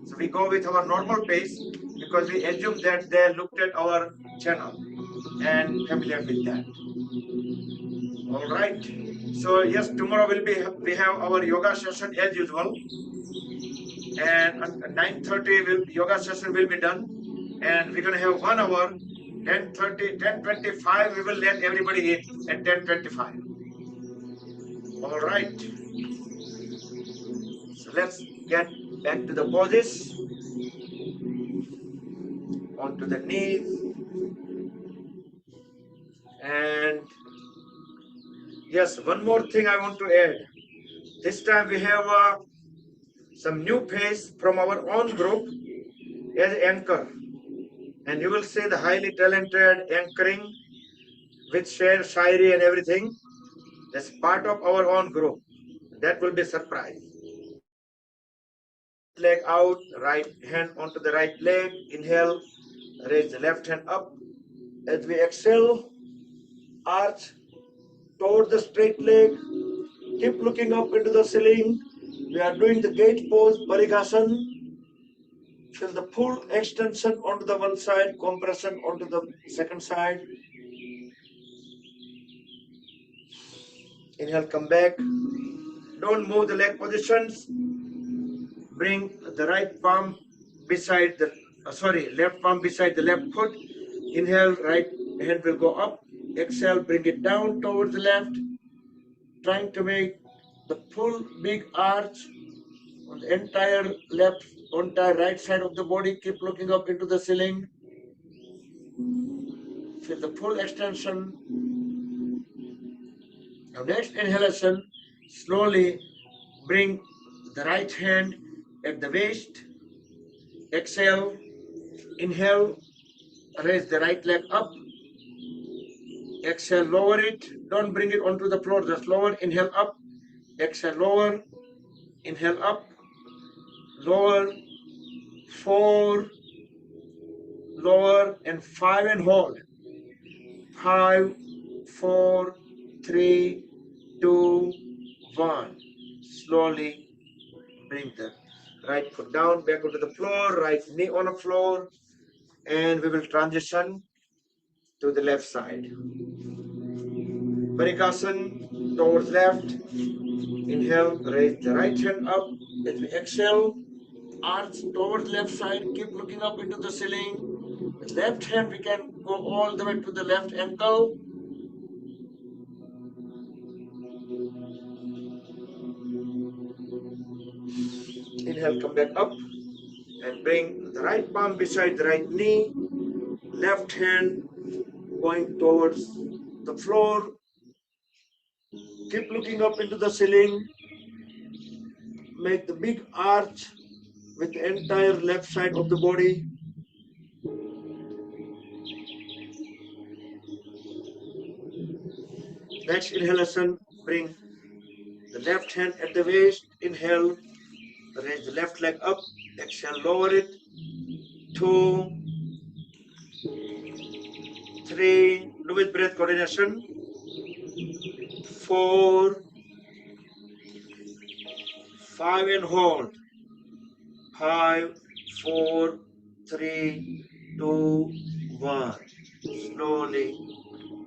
So we go with our normal pace because we assume that they looked at our channel and familiar with that. All right. So yes, tomorrow we have our yoga session as usual. And at 9:30 yoga session will be done. And we're going to have 1 hour, 10:30, 10:25, we will let everybody in at 10:25. All right. So let's get back to the poses. Onto the knees. And yes, one more thing I want to add. This time we have some new face from our own group as anchor. And you will see the highly talented anchoring with share, shairi and everything. That's part of our own group. That will be a surprise. Leg out, right hand onto the right leg. Inhale, raise the left hand up. As we exhale, arch toward the straight leg. Keep looking up into the ceiling. We are doing the gate pose, Parigasana. Feel the full extension onto the one side, compression onto the second side. Inhale, come back. Don't move the leg positions. Bring the right palm beside the, left palm beside the left foot. Inhale, right hand will go up. Exhale, bring it down towards the left. Trying to make the full big arch on the entire right side of the body. Keep looking up into the ceiling. Feel the full extension. Now next inhalation, slowly bring the right hand at the waist. Exhale, inhale, raise the right leg up. Exhale, lower it. Don't bring it onto the floor, just lower. Inhale up. Exhale, lower. Inhale up. Lower. 4. Lower. And 5 and hold. 5, 4, 3, 2, 1. Slowly bring the right foot down, back onto the floor, right knee on the floor, and we will transition to the left side. Parikasana towards left. Inhale, raise the right hand up. As we exhale, arch towards left side. Keep looking up into the ceiling. With left hand, we can go all the way to the left ankle. Inhale, come back up and bring the right palm beside the right knee. Left hand going towards the floor. Keep looking up into the ceiling. Make the big arch with the entire left side of the body. Next inhalation, bring the left hand at the waist. Inhale, raise the left leg up. Exhale, lower it. 2, 3, do with breath coordination. 4, 5 and hold. 5, 4, 3, 2, 1. Slowly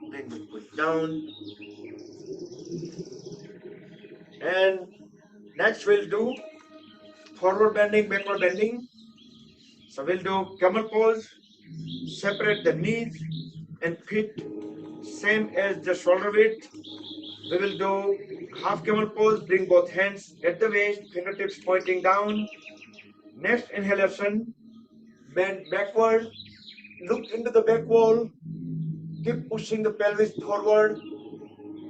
bring the foot down. And next we'll do forward bending, backward bending. So we'll do camel pose. Separate the knees and feet same as the shoulder width. We will do half camel pose. Bring both hands at the waist, fingertips pointing down. Next inhalation, bend backward, look into the back wall, keep pushing the pelvis forward.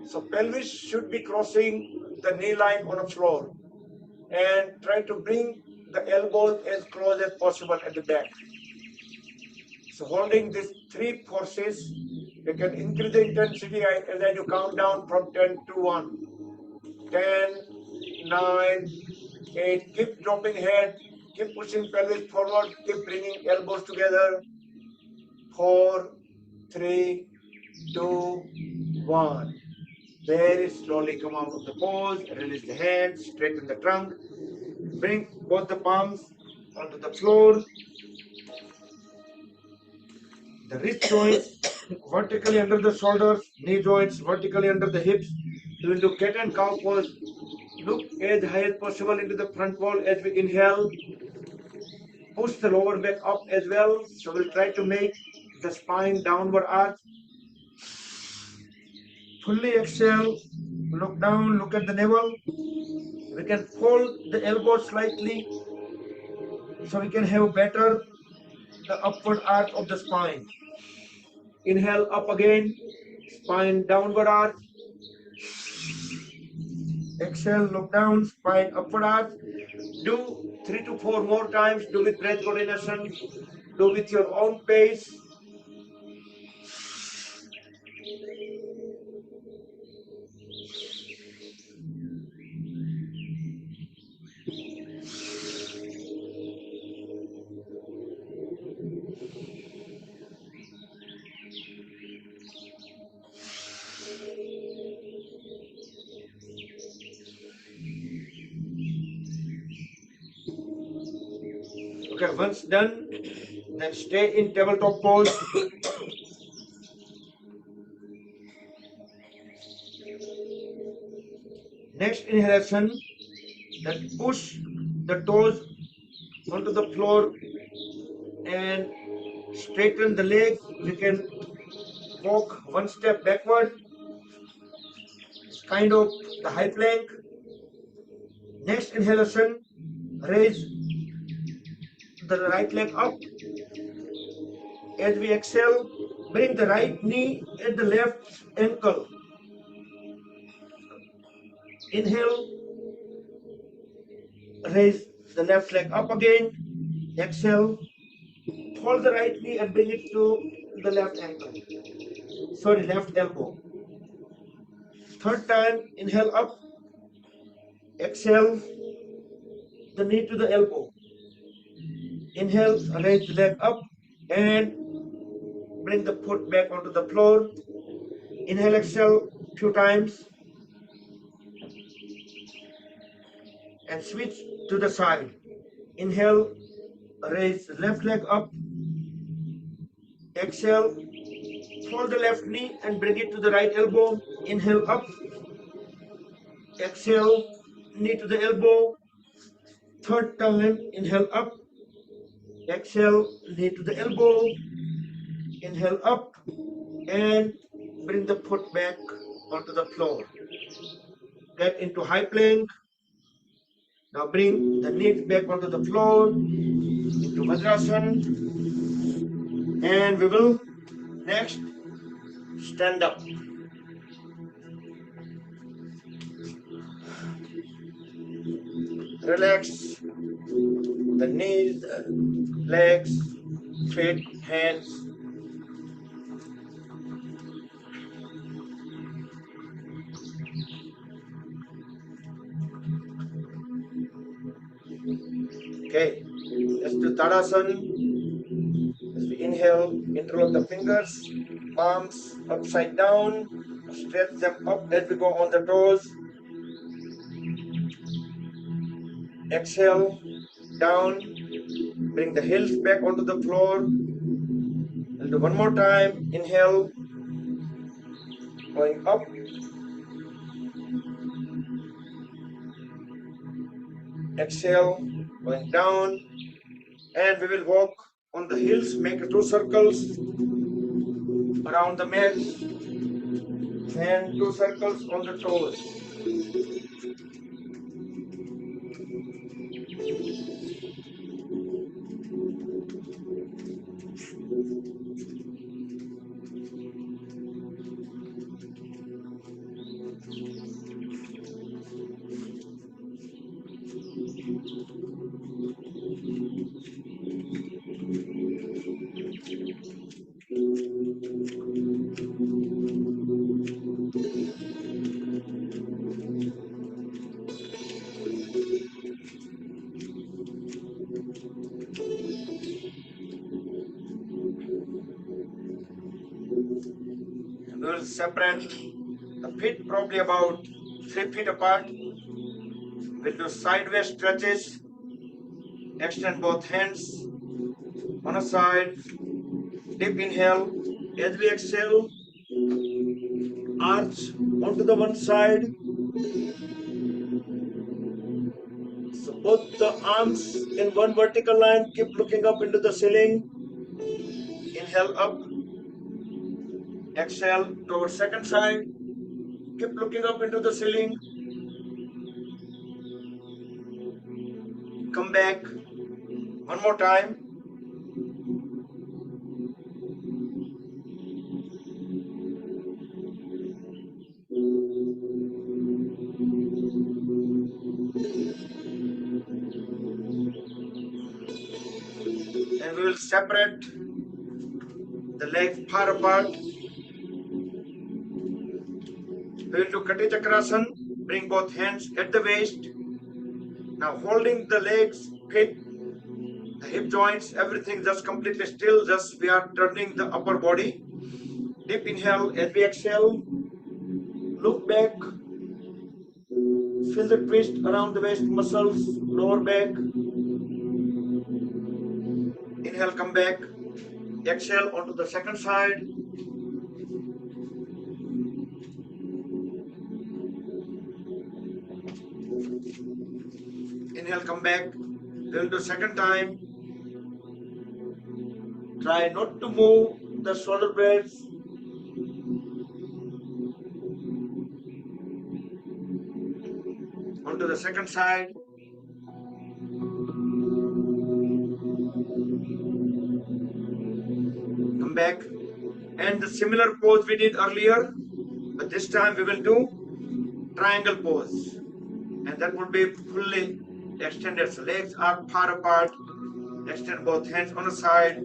So pelvis should be crossing the knee line on the floor. And try to bring the elbows as close as possible at the back. So holding these 3 forces, you can increase the intensity as I do count down from 10 to 1. 10, 9, 8, keep dropping head, keep pushing pelvis forward, keep bringing elbows together. 4, 3, 2, 1. Very slowly come out of the pose, release the hands, straighten the trunk, bring both the palms onto the floor. The wrist joints vertically under the shoulders, knee joints vertically under the hips. We will do cat and cow pose. Look as high as possible into the front wall as we inhale. Push the lower back up as well. So we'll try to make the spine downward arch. Fully exhale. Look down, look at the navel. We can fold the elbows slightly so we can have better the upward arch of the spine. Inhale up again, spine downward arch. Exhale, look down, spine upward arch. Do 3 to 4 more times. Do with breath coordination. Do with your own pace. Okay, once done, then stay in tabletop pose. Next inhalation, then push the toes onto the floor and straighten the legs. We can walk one step backward. It's kind of the high plank. Next inhalation, raise the right leg up. As we exhale, bring the right knee at the left ankle. Inhale, raise the left leg up again. Exhale, hold the right knee and bring it to the left ankle. Sorry, left elbow. Third time, inhale up. Exhale, the knee to the elbow. Inhale, raise the leg up and bring the foot back onto the floor. Inhale, exhale few times and switch to the side. Inhale, raise left leg up. Exhale, fold the left knee and bring it to the right elbow. Inhale up. Exhale, knee to the elbow. Third time, inhale up. Exhale, knee to the elbow. Inhale up and bring the foot back onto the floor. Get into high plank. Now bring the knees back onto the floor into Vajrasana, and we will next stand up. Relax the knees, legs, feet, hands. Okay, let's do Tadasana. As we inhale, interlock the fingers, palms upside down, stretch them up as we go on the toes. Exhale, down, bring the heels back onto the floor. We'll do one more time. Inhale, going up. Exhale, going down. And we will walk on the heels, make 2 circles around the mat and 2 circles on the toes. And we will separate the feet probably about 3 feet apart. We'll do sideways stretches. Extend both hands on a side. Deep inhale. As we exhale, arch onto the one side. So both the arms in one vertical line. Keep looking up into the ceiling. Inhale up. Exhale towards second side. Keep looking up into the ceiling. Come back. One more time. And we will separate the legs far apart. We will do Kati Chakrasana. Bring both hands at the waist. Now holding the legs, feet, the hip joints, everything just completely still. Just we are turning the upper body. Deep inhale as we exhale. Look back. Feel the twist around the waist muscles, lower back. Inhale, come back. Exhale onto the second side. Inhale, come back. We'll do second time. Try not to move the shoulder blades. Onto the second side. Come back. And the similar pose we did earlier, but this time we will do triangle pose. And that would be fully extended. So legs are far apart. Extend both hands on the side.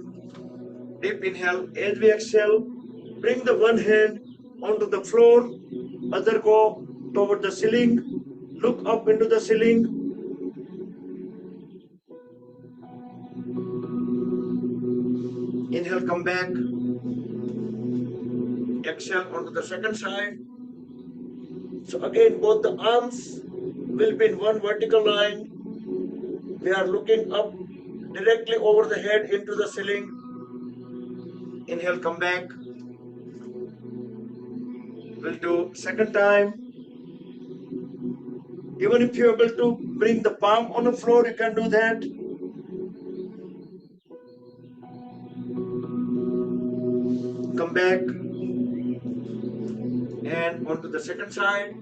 Deep inhale. As we exhale, bring the one hand onto the floor. Other go toward the ceiling. Look up into the ceiling. Inhale, come back. Exhale onto the second side. So again, both the arms will be in one vertical line. We are looking up directly over the head into the ceiling. Inhale, come back. We'll do second time. Even if you're able to bring the palm on the floor, you can do that. come back and onto the second side.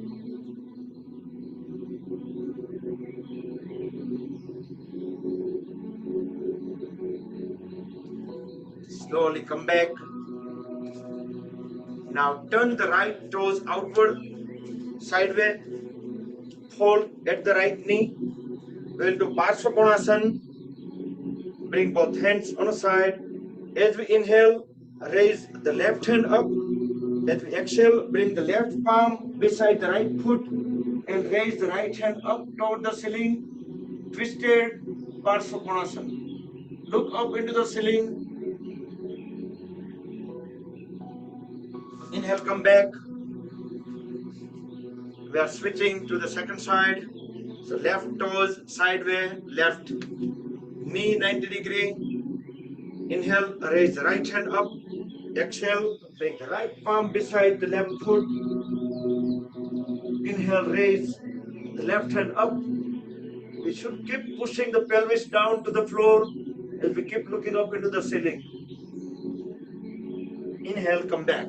Slowly come back. Now turn the right toes outward, sideways. Hold at the right knee. We'll do Parsva Konasana. Bring both hands on a side. As we inhale, raise the left hand up. As we exhale, bring the left palm beside the right foot and raise the right hand up toward the ceiling. Twisted Parsva Konasana. Look up into the ceiling. Inhale, come back. We are switching to the second side. So left toes sideways, left knee 90 degree. Inhale, raise the right hand up. Exhale, bring the right palm beside the left foot. Inhale, raise the left hand up. We should keep pushing the pelvis down to the floor as we keep looking up into the ceiling. Inhale, come back.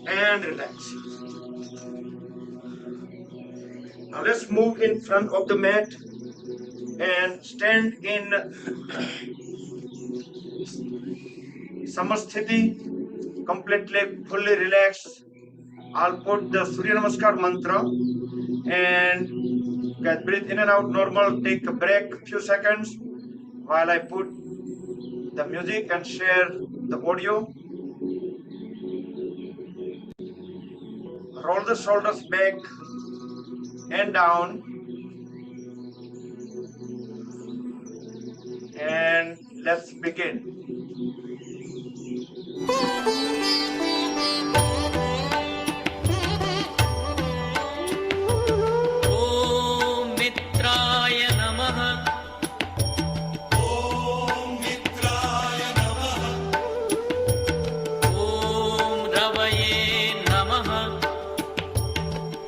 And relax. Now let's move in front of the mat and stand in Samasthiti, completely fully relaxed. I'll put the Surya Namaskar mantra and get breathe in and out normal. Take a break, few seconds while I put the music and share the audio. Roll the shoulders back and down. And let's begin. Om Mitraya Namaha. Om Mitraya Namaha. Om Ravaye Namaha.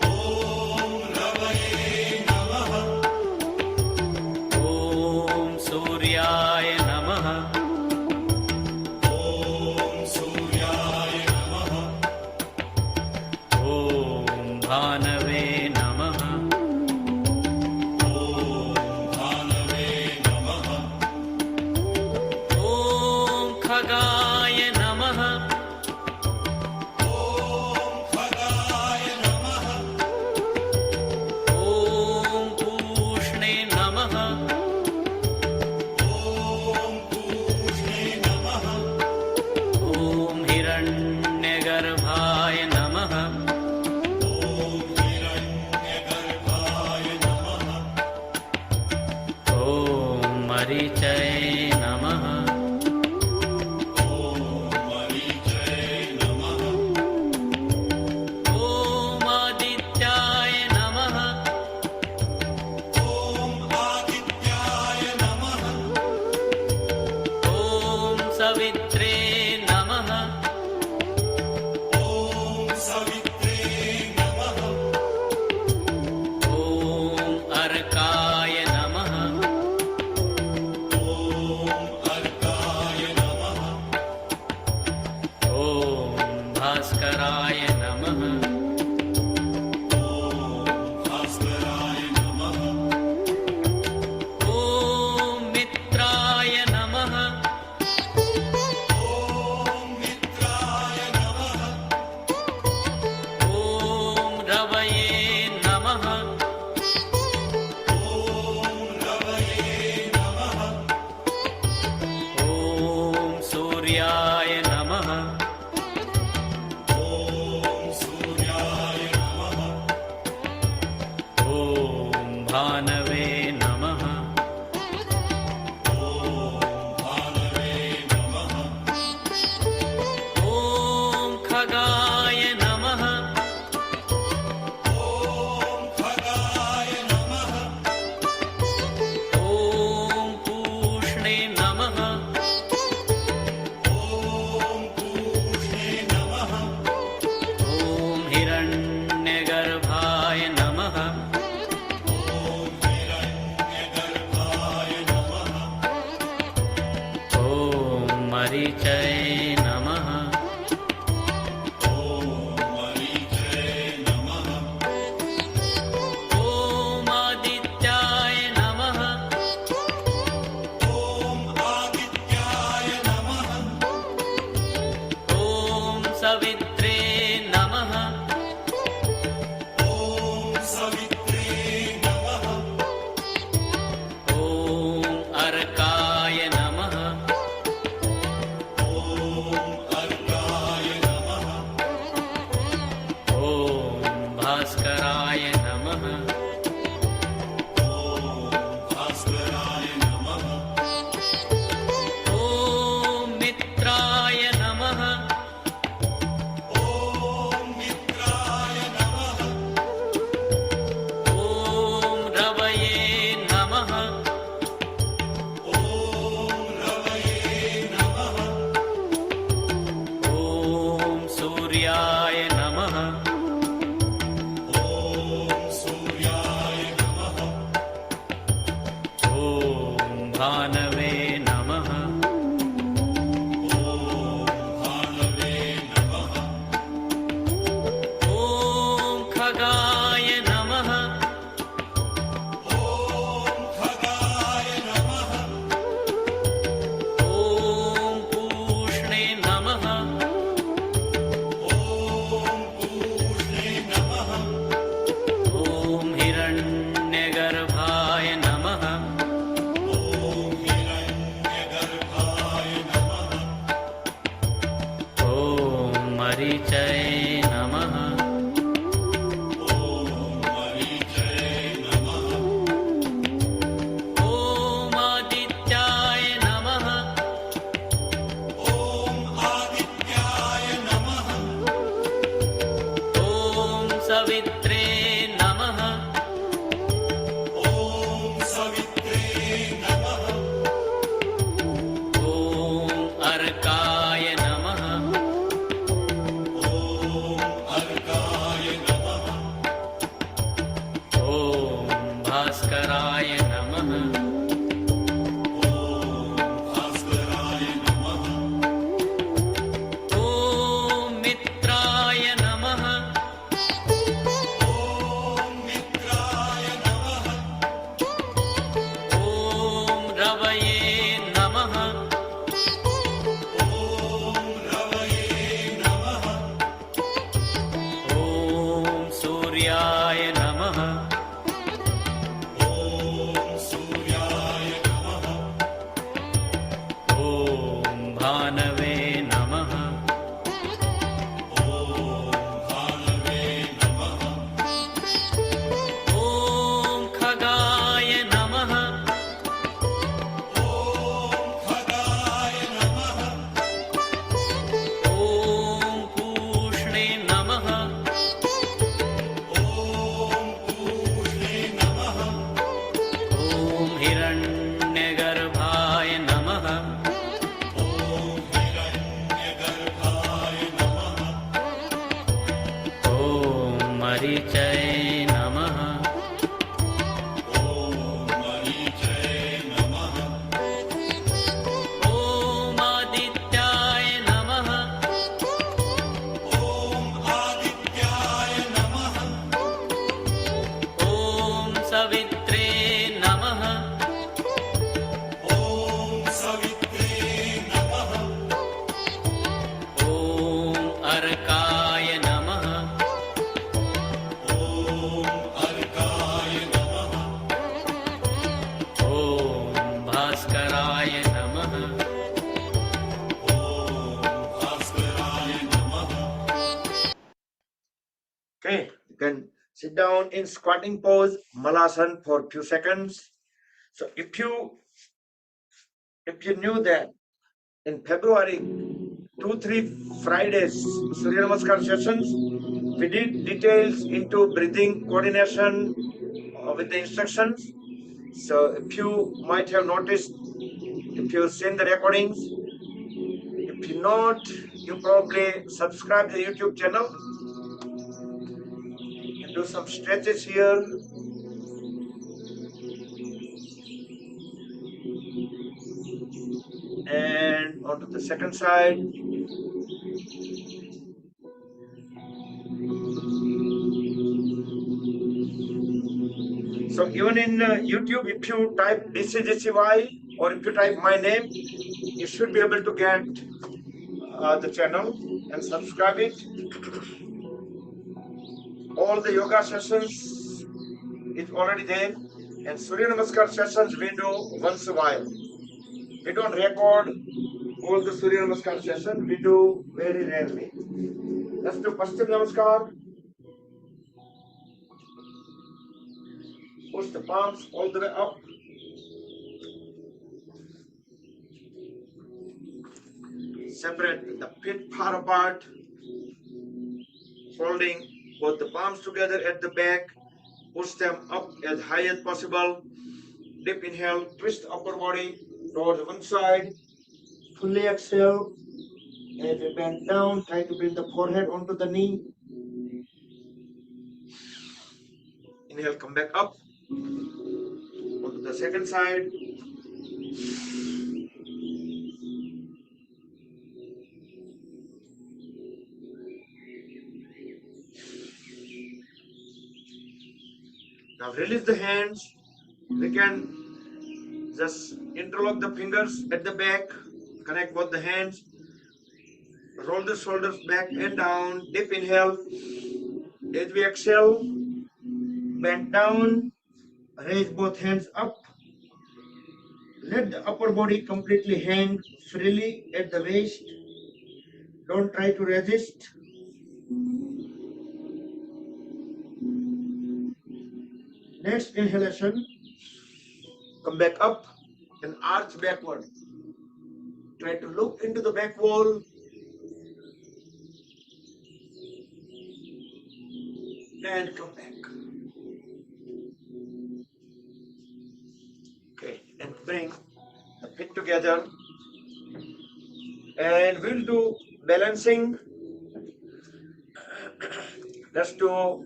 Om Ravaye Namaha. Om Suryaya Namaha. Om Suryaya Namaha. Om Bhanave Namaha. Om Bhanave Namaha. Om Khagaya Namaha. Om Khagaya Namaha. Om Pushne Namaha. Om Pushne Namaha. Om Hiranyagarbhaya Namaha. Om Hiranyagarbhaya Namaha. Om Marichaya Namaha. Om Marichaya Namaha. Om Adityaya Namaha. Om Adityaya Namaha. Om Savitre Namaha. Om Savitre Namaha. Om Arkaya Namaha. Om Arkaya Namaha. Om Bhaskaraya Namaha. Om Bhaskaraya Namaha. Om Mitraya Namaha. Om Mitraya Namaha. Om Ravaye Namaha. Om Ravaye Namaha. Om Suryaya Namaha. Om Suryaya Namaha. Om Bhanave Namaha. Om Bhanave Namaha. Om Khagaya Namaha. Om Khagaya Namaha. Om Pushne Namaha. Om Pushne Namaha. Om Hiranyagarbhaya Namaha. Om Hiranyagarbhaya Namaha. Om Marichaya Namaha. सवित्रे नमः ॐ सवित्रे नमः ॐ अर्काय नमः ॐ अर्काय नमः ॐ भास्कराय नमः ॐ भास्कराय नमः ॐ मित्राय नमः ॐ मित्राय नमः ॐ रवये नमः ॐ रवये नमः ॐ सूर्याय नमः ॐ सूर्याय नमः ॐ भानवे नमः ॐ भानवे नमः ॐ खगाय नमः ॐ खगाय नमः ॐ पूष्णे नमः ॐ पूष्णे नमः ॐ हिरण्यगर्भाय नमः ॐ हिरण्यगर्भाय नमः ॐ मरीचये नमः ॐ मरीचये नमः ॐ आदित्याय नमः ॐ आदित्याय नमः ॐ सवित्रे नमः ॐ सवित्रे नमः ॐ अर्काय नमः ॐ अर्काय नमः ॐ भास्कराय नमः ॐ भास्कराय नमः ॐ मित्राय नमः ॐ मित्राय नमः ॐ रवये नमः ॐ रवये नमः ॐ सूर्याय नमः ॐ सूर्याय नमः ॐ भानवे नमः ॐ भानवे नमः ॐ खगाय नमः ॐ खगाय नमः ॐ पूष्णे नमः ॐ पूष्णे नमः ॐ हिरण्यगर्भाय नमः ॐ हिरण्यगर्भाय नमः ॐ मरीचये नमः ॐ मरीचये नमः ॐ आदित्याय नमः ॐ आदित्याय नमः ॐ सवित्रे नमः ॐ सवित्रे नमः ॐ अर्काय नमः ॐ अर्काय नमः ॐ भास्कराय नमः ॐ भास्कराय नमः Okay, you can sit down in squatting pose, Malasan, for few seconds. So if you knew that in February 2-3 Fridays Surya Namaskar sessions, we did details into breathing coordination with the instructions. So if you might have noticed, if you've seen the recordings, if you not, you probably subscribe the YouTube channel and do some stretches here. And onto the second side. So even in YouTube, if you type DCJCY or if you type my name, you should be able to get the channel and subscribe it. All the yoga sessions is already there, and Surya Namaskar sessions we do once a while. We don't record all the Surya Namaskar session. We do very rarely. Let's do Paschim Namaskar. Push the palms all the way up. Separate the feet far apart. Holding both the palms together at the back. Push them up as high as possible. Deep inhale. Twist upper body towards one side. Fully exhale. As we bend down, try to bring the forehead onto the knee. Inhale, come back up. Go to the second side. Now release the hands. We can just interlock the fingers at the back. Connect both the hands. Roll the shoulders back and down. Deep inhale. As we exhale, bend down. Raise both hands up. Let the upper body completely hang freely at the waist. Don't try to resist. Next inhalation. Come back up and arch backward. Try to look into the back wall. And come back. Okay, and bring the feet together. And we'll do balancing. Let's do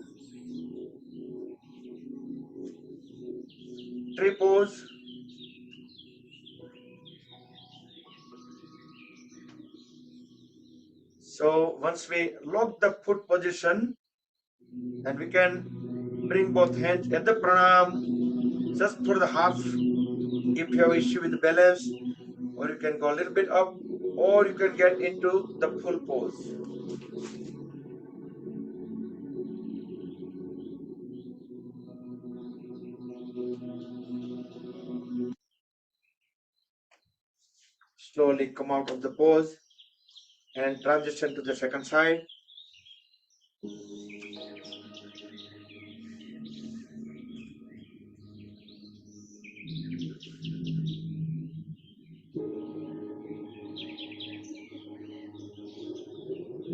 tree pose. So once we lock the foot position, and we can bring both hands at the pranam just for the half if you have issue with the balance, or you can go a little bit up, or you can get into the full pose. Slowly come out of the pose and transition to the second side.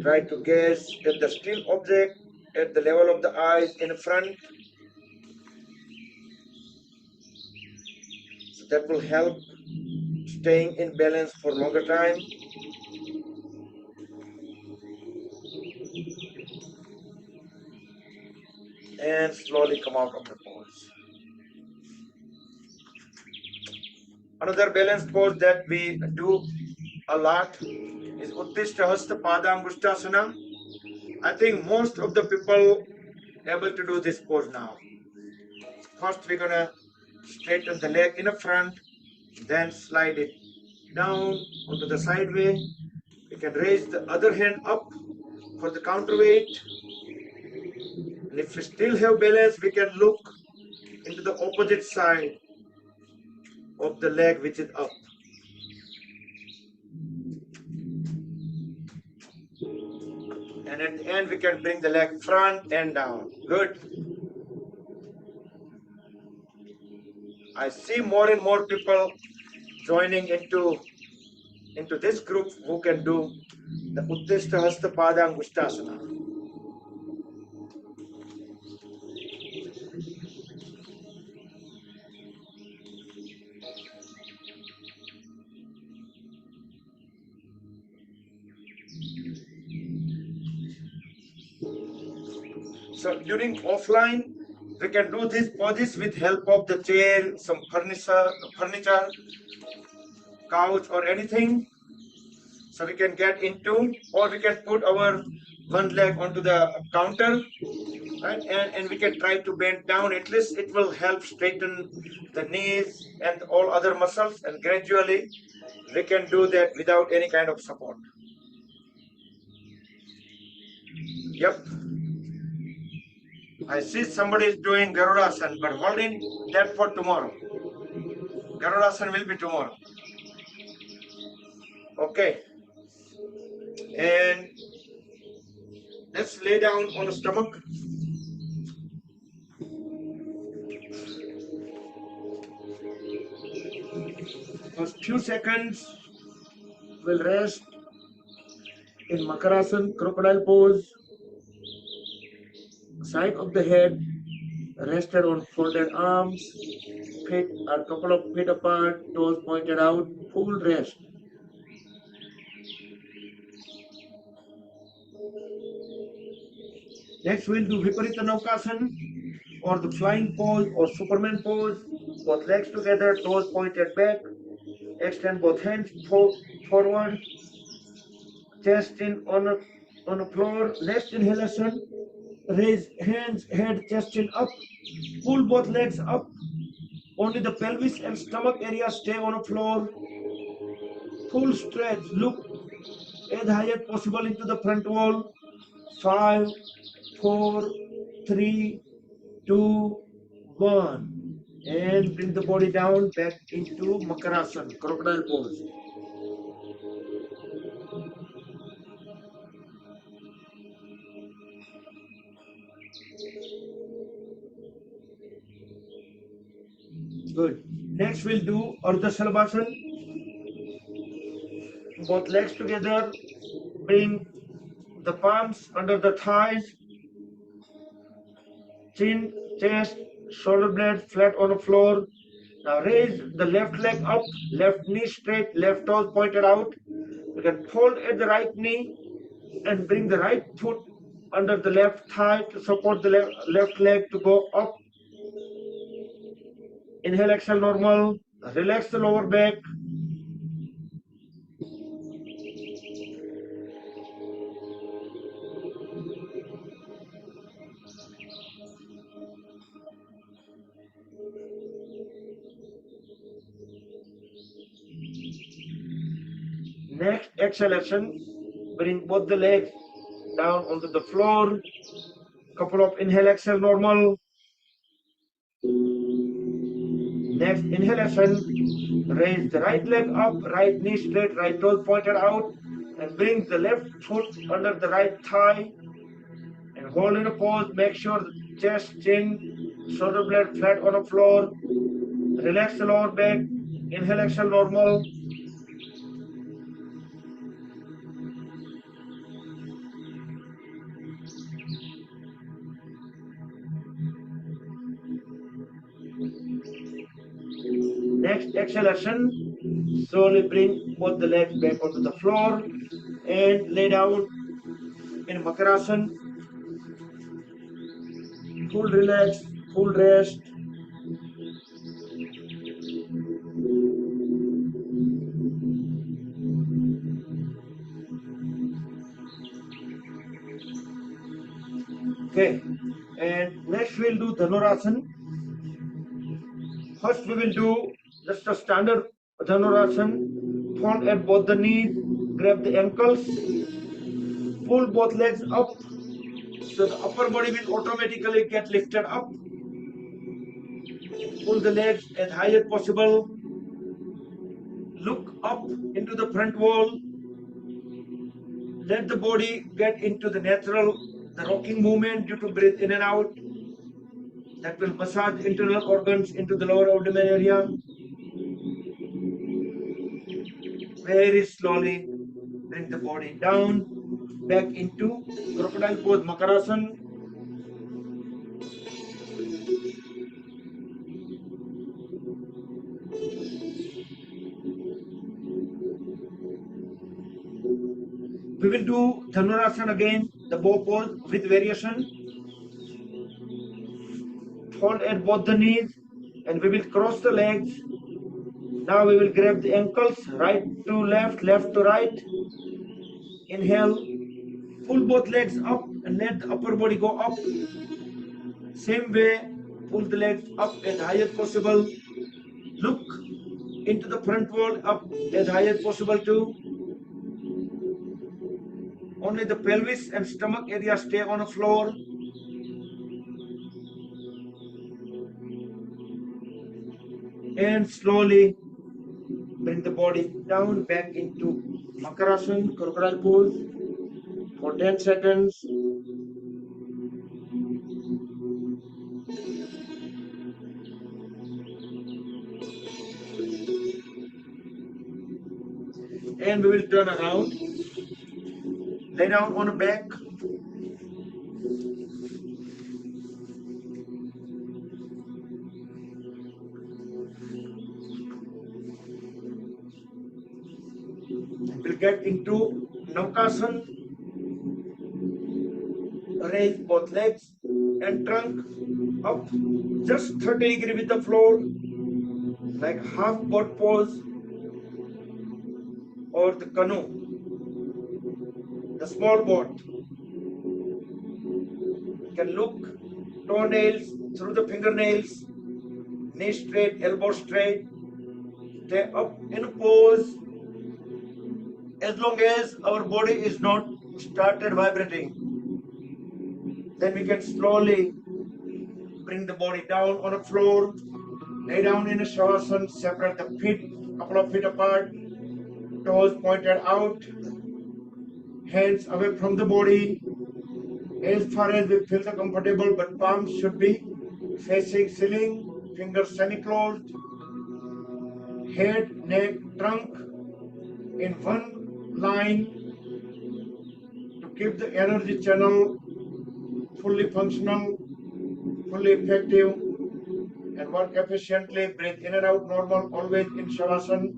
Try to gaze at the still object at the level of the eyes in front. So that will help staying in balance for longer time. And slowly come out of the pose. Another balance pose that we do a lot is Uttishta Hasta Padangusthasana. I think most of the people able to do this pose now. First we're gonna straighten the leg in the front, then slide it down onto the side way. We can raise the other hand up for the counterweight. And if we still have balance, we can look into the opposite side of the leg which is up. And at the end, we can bring the leg front and down. Good. I see more and more people joining into this group who can do the Uttishta Hasta Padangusthasana. So during offline, we can do these poses with help of the chair, some furniture, couch or anything. So we can get into, or we can put our one leg onto the counter, right? And we can try to bend down. At least it will help straighten the knees and all other muscles, and gradually we can do that without any kind of support. Yep. I see somebody is doing Garudasana, but holding that for tomorrow. Garudasana will be tomorrow. Okay. And let's lay down on the stomach. For few seconds, we'll rest in Makarasana, crocodile pose. Side of the head rested on folded arms. Feet are a couple of feet apart, toes pointed out, full rest. Next, we'll do Viparita Naukasana or the flying pose or Superman pose. Both legs together, toes pointed back. Extend both hands forward. Chest in on the floor. Next inhalation. Raise hands, head, chest in up. Pull both legs up. Only the pelvis and stomach area stay on the floor. Full stretch. Look as high as possible into the front wall. 5, 4, 3, 2, 1. And bring the body down back into Makarasana, crocodile pose. Good. Next we'll do Ardha Shalabhasana. Both legs together. Bring the palms under the thighs. Chin, chest, shoulder blades flat on the floor. Now raise the left leg up, left knee straight, left toes pointed out. You can fold at the right knee and bring the right foot under the left thigh to support the left leg to go up. Inhale, exhale, normal. Relax the lower back. Next exhalation, bring both the legs down onto the floor. Couple of inhale, exhale, normal. Next inhalation, raise the right leg up, right knee straight, right toes pointed out, and bring the left foot under the right thigh. And hold in a pose. Make sure the chest, chin, shoulder blade flat on the floor. Relax the lower back. Inhale, exhale, normal. Next exhalation, slowly bring both the legs back onto the floor and lay down in Makarasana. Full relax, full rest. Okay, and next we'll do Dhanurasana. First we will do just a standard Dhanurasana. Fold at both the knees, grab the ankles, pull both legs up, so the upper body will automatically get lifted up. Pull the legs as high as possible. Look up into the front wall. Let the body get into the rocking movement due to breathe in and out. That will massage internal organs into the lower abdomen area. Very slowly bring the body down, back into crocodile pose, Makarasana. We will do Dhanurasana again, the bow pose with variation. Fold at both the knees and we will cross the legs. Now we will grab the ankles, right to left, left to right. Inhale, pull both legs up and let the upper body go up. Same way, pull the legs up as high as possible. Look into the front wall, up as high as possible too. Only the pelvis and stomach area stay on the floor. And slowly bring the body down back into Makarasana, crocodile pose for 10 seconds. And we will turn around. Lay down on the back. We'll get into Naukasana. Raise both legs and trunk up just 30 degrees with the floor, like half boat pose or the canoe, the small boat. You can look toenails through the fingernails, knee straight, elbow straight. Stay up in pose as long as our body is not started vibrating. Then we can slowly bring the body down on the floor, lay down in a shavasana, separate the feet, couple of feet apart, toes pointed out, hands away from the body, as far as we feel comfortable, but palms should be facing ceiling, fingers semi-closed, head, neck, trunk in one line to keep the energy channel fully functional, fully effective, and work efficiently. Breathe in and out normal, always in Shavasana.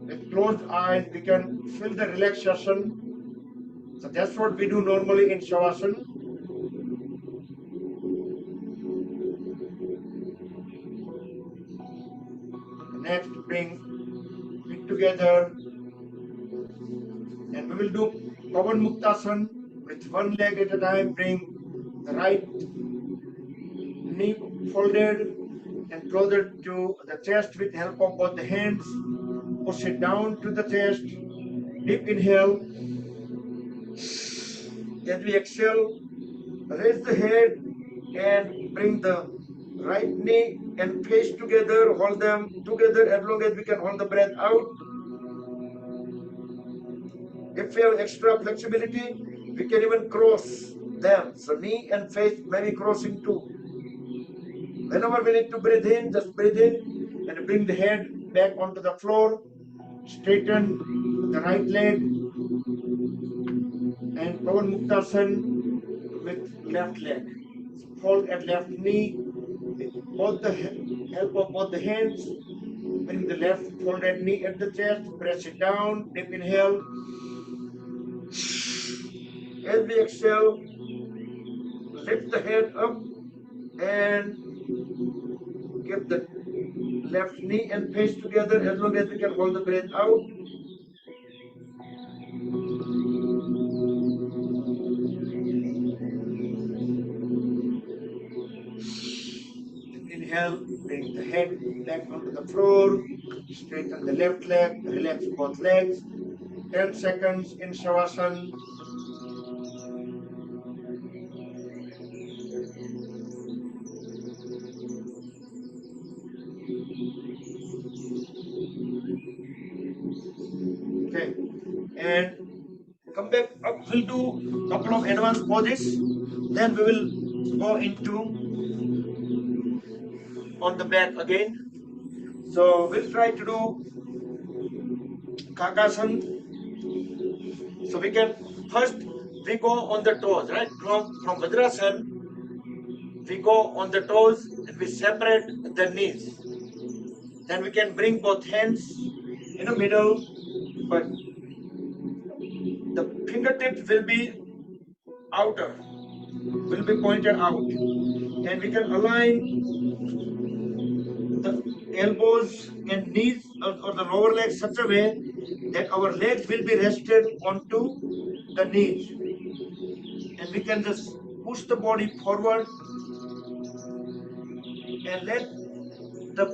With closed eyes, we can feel the relaxation. So that's what we do normally in Shavasana. Next, bring feet together, and we will do Pavan Muktasana with one leg at a time. Bring the right knee folded and closer to the chest with help of both the hands. Push it down to the chest. Deep inhale. As we exhale, raise the head and bring the right knee and face together. Hold them together as long as we can hold the breath out. If we have extra flexibility, we can even cross them. So knee and face may be crossing too. Whenever we need to breathe in, just breathe in and bring the head back onto the floor. Straighten the right leg and Pavan Muktasana with left leg. Hold at left knee with both the help of both the hands. Bring the left folded knee at the chest. Press it down. Deep inhale. As we exhale, lift the head up and keep the left knee and face together as long as we can hold the breath out. Inhale, bring the head back onto the floor, straighten the left leg, relax both legs. 10 seconds in Shavasana. Okay, and come back up. We'll do a couple of advanced poses. Then we will go into on the back again. So we'll try to do Kakasana. So we can first we go on the toes, right? From Vajrasana, we go on the toes and we separate the knees. Then we can bring both hands in the middle, but the fingertips will be outer, will be pointed out, and we can align the elbows and knees or the lower legs such a way that our legs will be rested onto the knees, and we can just push the body forward and let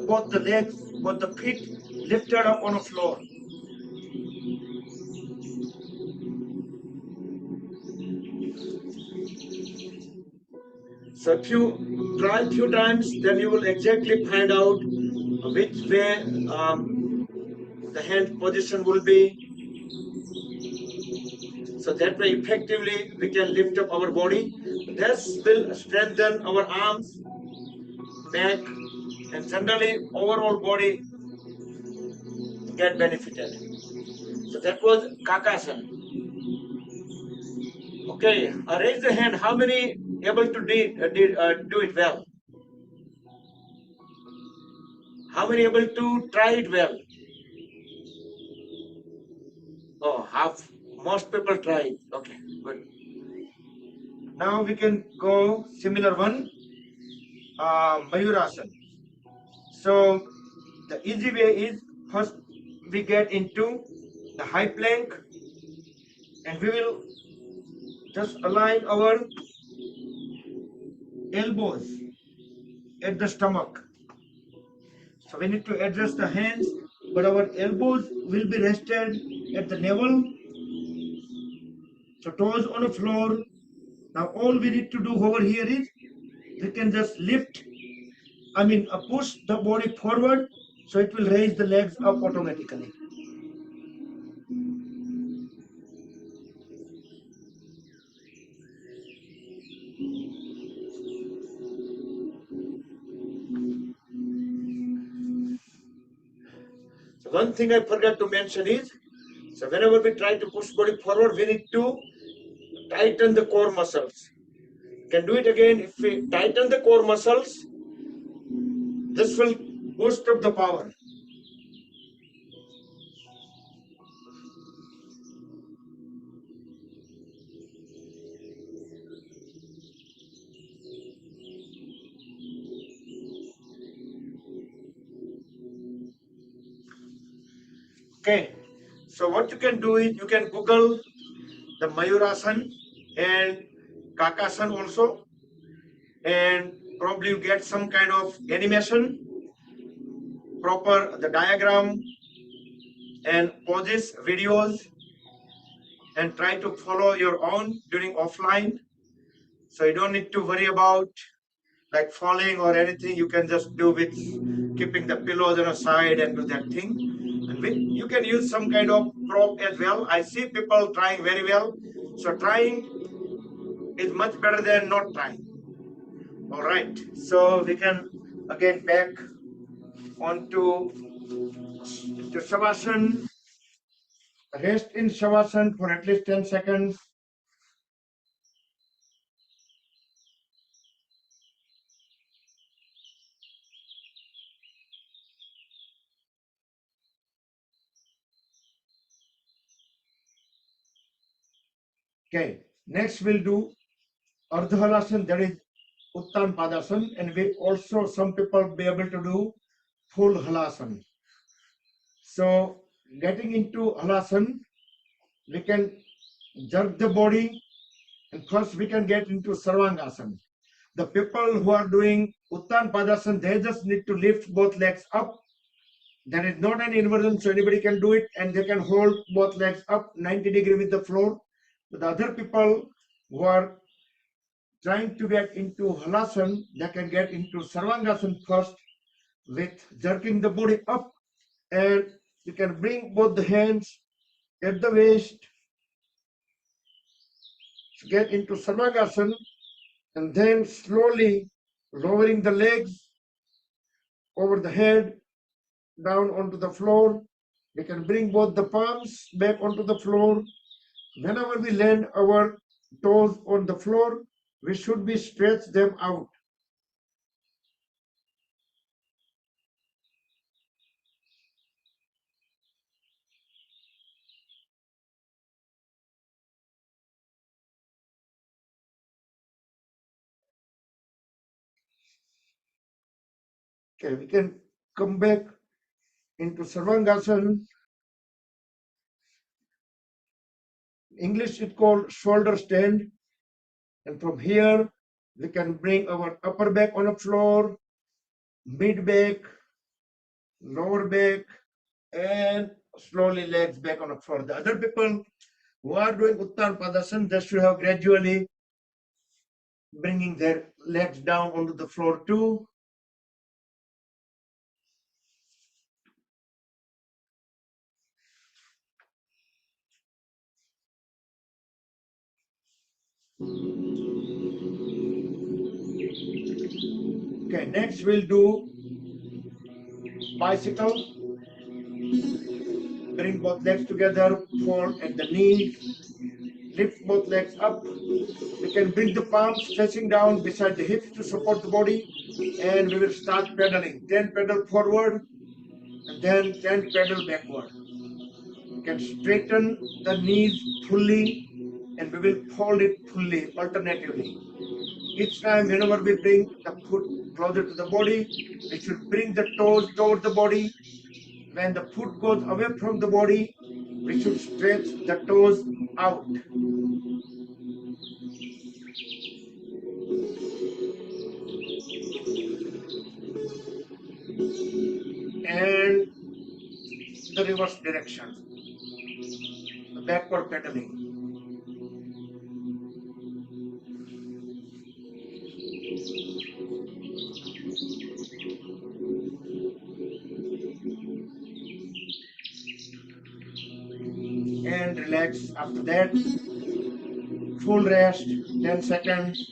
both the legs, both the feet lifted up on the floor. So if you try a few times, then you will exactly find out which way the hand position will be. So that way effectively we can lift up our body. This will strengthen our arms, back, and generally overall body get benefited. So that was Kakasana. Okay, raise the hand. How many able to do it well? How many able to try it well? Oh, half. Most people try it. Okay, good. Now we can go similar one, Mayurasana. So the easy way is first we get into the high plank and we will just align our elbows at the stomach. So we need to adjust the hands, but our elbows will be rested at the navel. So toes on the floor. Now all we need to do over here is we can just lift, push the body forward, so it will raise the legs up automatically. So one thing I forgot to mention is, so whenever we try to push body forward, we need to tighten the core muscles. Can do it again. If we tighten the core muscles, this will boost up the power. Okay, so what you can do is you can Google the Mayurasana and Kakasana also, and probably you get some kind of animation, proper the diagram and poses, videos, and try to follow your own during offline. So you don't need to worry about like falling or anything. You can just do with keeping the pillows on a side and do that thing. And you can use some kind of prop as well. I see people trying very well. So trying is much better than not trying. All right. So we can again back onto Shavasana. Rest in Shavasana for at least 10 seconds. Okay, next we'll do Ardha Halasana, that is Uttan Padasana, and we also some people be able to do full Halasana. So getting into Halasana, we can jerk the body, and first we can get into Sarvangasana. The people who are doing Uttan Padasana, they just need to lift both legs up. There is not an inversion, so anybody can do it, and they can hold both legs up 90 degrees with the floor. But the other people who are trying to get into Halasana, they can get into Sarvangasana first with jerking the body up, and you can bring both the hands at the waist to get into Sarvangasana, and then slowly lowering the legs over the head down onto the floor. We can bring both the palms back onto the floor. Whenever we land our toes on the floor, we should be stretch them out. Okay, we can come back into Sarvangasana. English is called shoulder stand. And from here, we can bring our upper back on the floor, mid back, lower back, and slowly legs back on the floor. The other people who are doing Uttan Padasana, they should have gradually bringing their legs down onto the floor too. Okay, next we'll do bicycle. Bring both legs together, fold at the knees, lift both legs up. We can bring the palms stretching down beside the hips to support the body, and we will start pedaling. 10 pedal forward and then 10 pedal backward. We can straighten the knees fully and we will fold it fully alternatively. Each time whenever we bring the foot closer to the body, we should bring the toes toward the body. When the foot goes away from the body, we should stretch the toes out. And the reverse direction, the backward pedaling. And relax after that. Full rest, 10 seconds.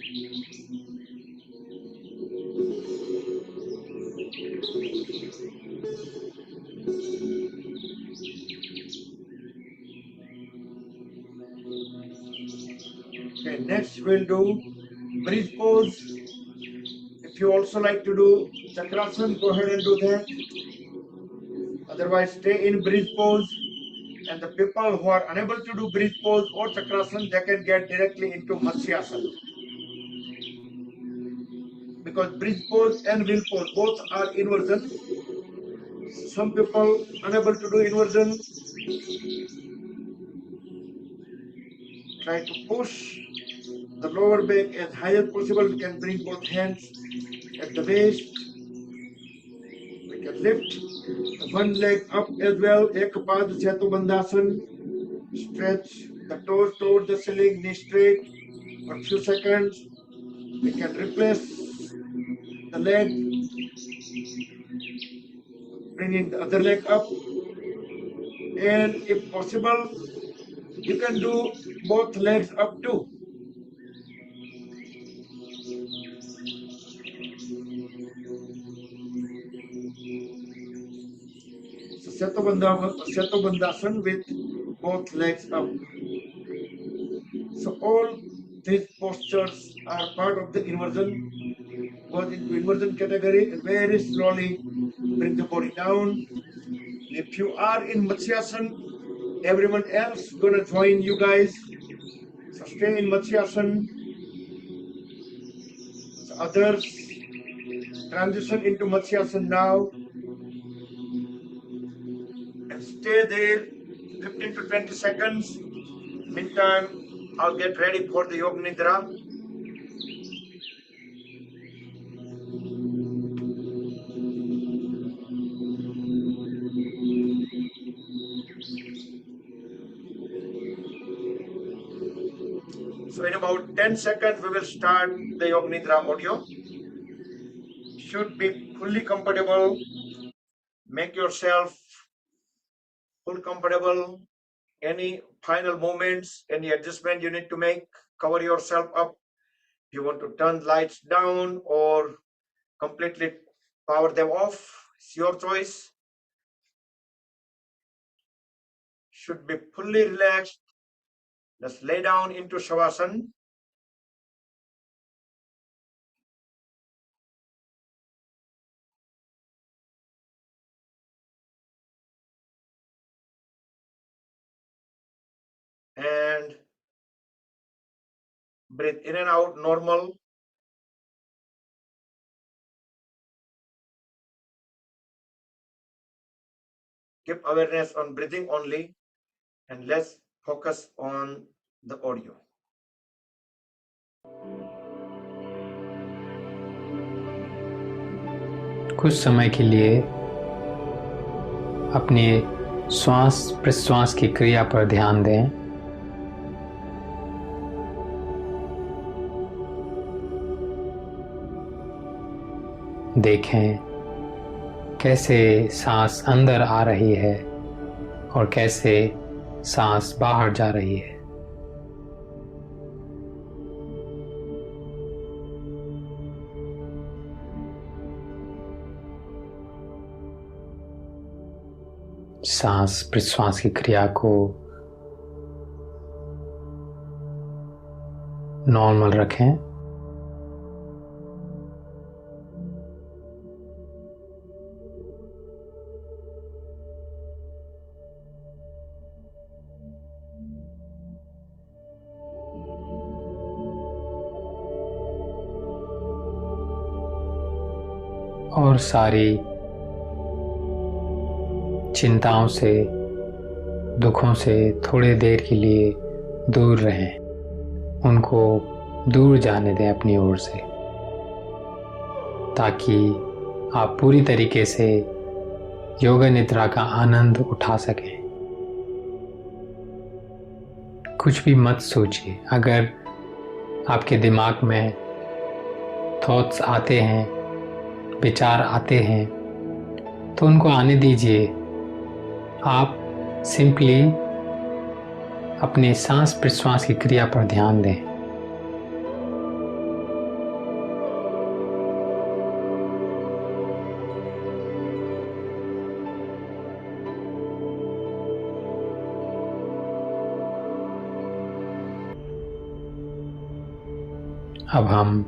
Okay, next we'll do bridge pose. If you also like to do chakrasana, go ahead and do that. Otherwise, stay in bridge pose. And the people who are unable to do bridge pose or chakrasana, they can get directly into Matsyasana. Because bridge pose and wheel pose both are inversion. Some people unable to do inversion, try to push the lower back as high as possible. We can bring both hands at the waist. We can lift one leg up as well. Ekapad Setubandhasan. Stretch the toes toward the ceiling, knee straight for a few seconds. We can replace the leg, bringing the other leg up. And if possible, you can do both legs up too. So Setubandhasan with both legs up. So all these postures are part of the inversion. Goes into inversion category and very slowly bring the body down. If you are in Matsyasana, everyone else gonna join you guys. So stay in Matsyasana. So others transition into Matsyasana now. And stay there 15 to 20 seconds. Meantime, I'll get ready for the Yoga Nidra. So in about 10 seconds, we will start the Yoga Nidra audio. Should be fully comfortable. Make yourself full comfortable. Any final movements, any adjustment you need to make, cover yourself up. If you want to turn lights down or completely power them off, it's your choice. Should be fully relaxed. Just lay down into Shavasana. And breathe in and out normal. Keep awareness on breathing only, and let's focus on the audio. कुछ समय के लिए अपने श्वास प्रश्वास की क्रिया पर ध्यान दें। देखें कैसे सांस अंदर आ रही है और कैसे सांस बाहर जा रही है। सांस प्रश्वास की क्रिया को नॉर्मल रखें। और सारी चिंताओं से, दुखों से थोड़ी देर के लिए दूर रहें। उनको दूर जाने दें अपनी ओर से, ताकि आप पूरी तरीके से योगा निद्रा का आनंद उठा सकें। कुछ भी मत सोचिए। अगर आपके दिमाग में थॉट्स आते हैं, विचार आते हैं, तो उनको आने दीजिए। आप सिंपली अपने सांस प्रश्वास की क्रिया पर ध्यान दें। अब हम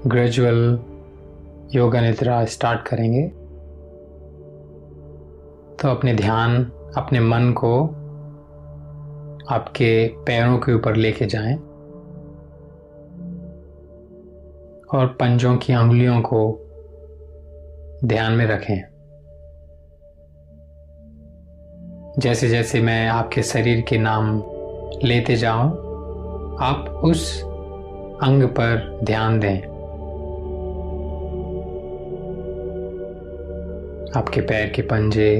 ग्रेजुअल योगा निद्रा स्टार्ट करेंगे। तो अपने ध्यान, अपने मन को आपके पैरों के ऊपर लेके जाएं और पंजों की अंगुलियों को ध्यान में रखें। जैसे जैसे मैं आपके शरीर के नाम लेते जाऊं, आप उस अंग पर ध्यान दें। आपके पैर के पंजे,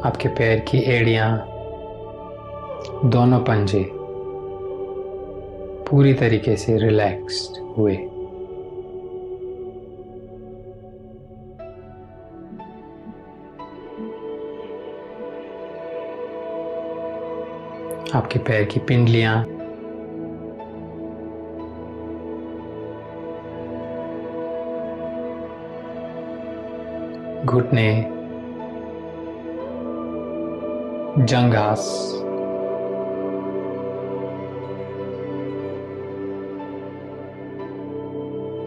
आपके पैर की एड़ियां, दोनों पंजे पूरी तरीके से रिलैक्स्ड हुए। आपके पैर की पिंडलियां, घुटने, जंघास,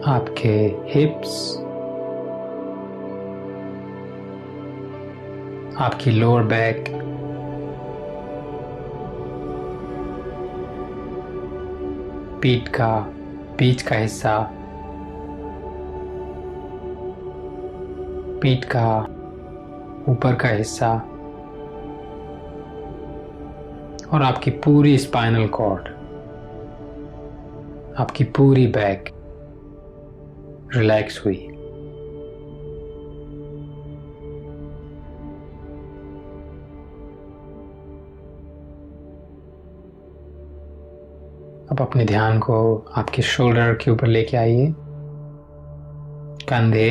आपके हिप्स, आपकी लोअर बैक, पीठ का बीच का हिस्सा, पीठ का ऊपर का हिस्सा और आपकी पूरी स्पाइनल कॉर्ड, आपकी पूरी बैक रिलैक्स हुई। अब अपने ध्यान को आपके शोल्डर के ऊपर लेके आइए। कंधे,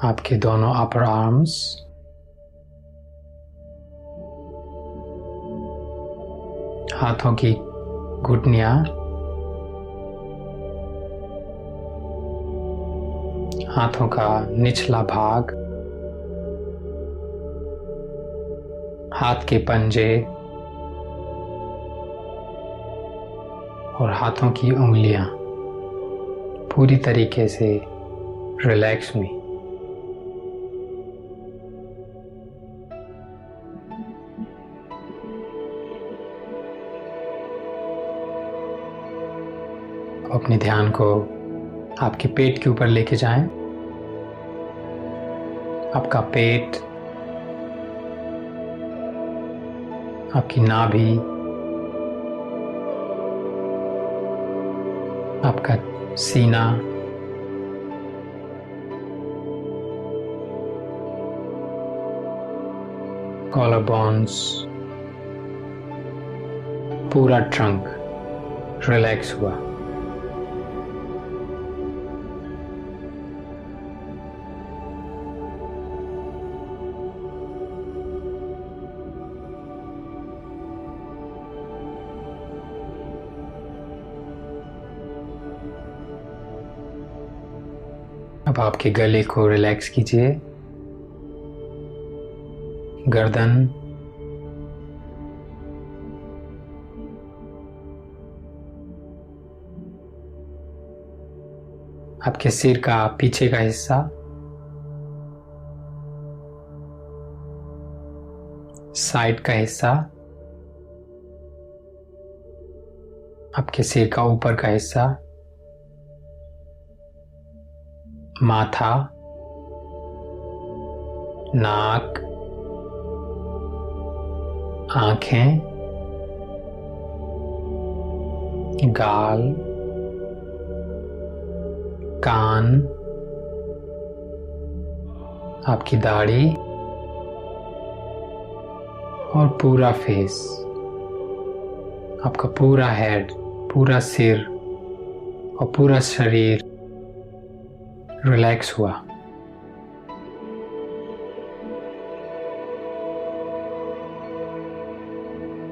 आपके दोनों अपर आर्म्स, हाथों की घुटनियां, हाथों का निचला भाग, हाथ के पंजे और हाथों की उंगलियां पूरी तरीके से रिलैक्स हुई। अपने ध्यान को आपके पेट के ऊपर लेके जाएं। आपका पेट, आपकी नाभि, आपका सीना, कॉलर बोन्स, पूरा ट्रंक रिलैक्स हुआ। अब आपके गले को रिलैक्स कीजिए, गर्दन, आपके सिर का पीछे का हिस्सा, साइड का हिस्सा, आपके सिर का ऊपर का हिस्सा, माथा, नाक, आंखें, गाल, कान, आपकी दाढ़ी और पूरा फेस, आपका पूरा हेड, पूरा सिर और पूरा शरीर रिलैक्स हुआ।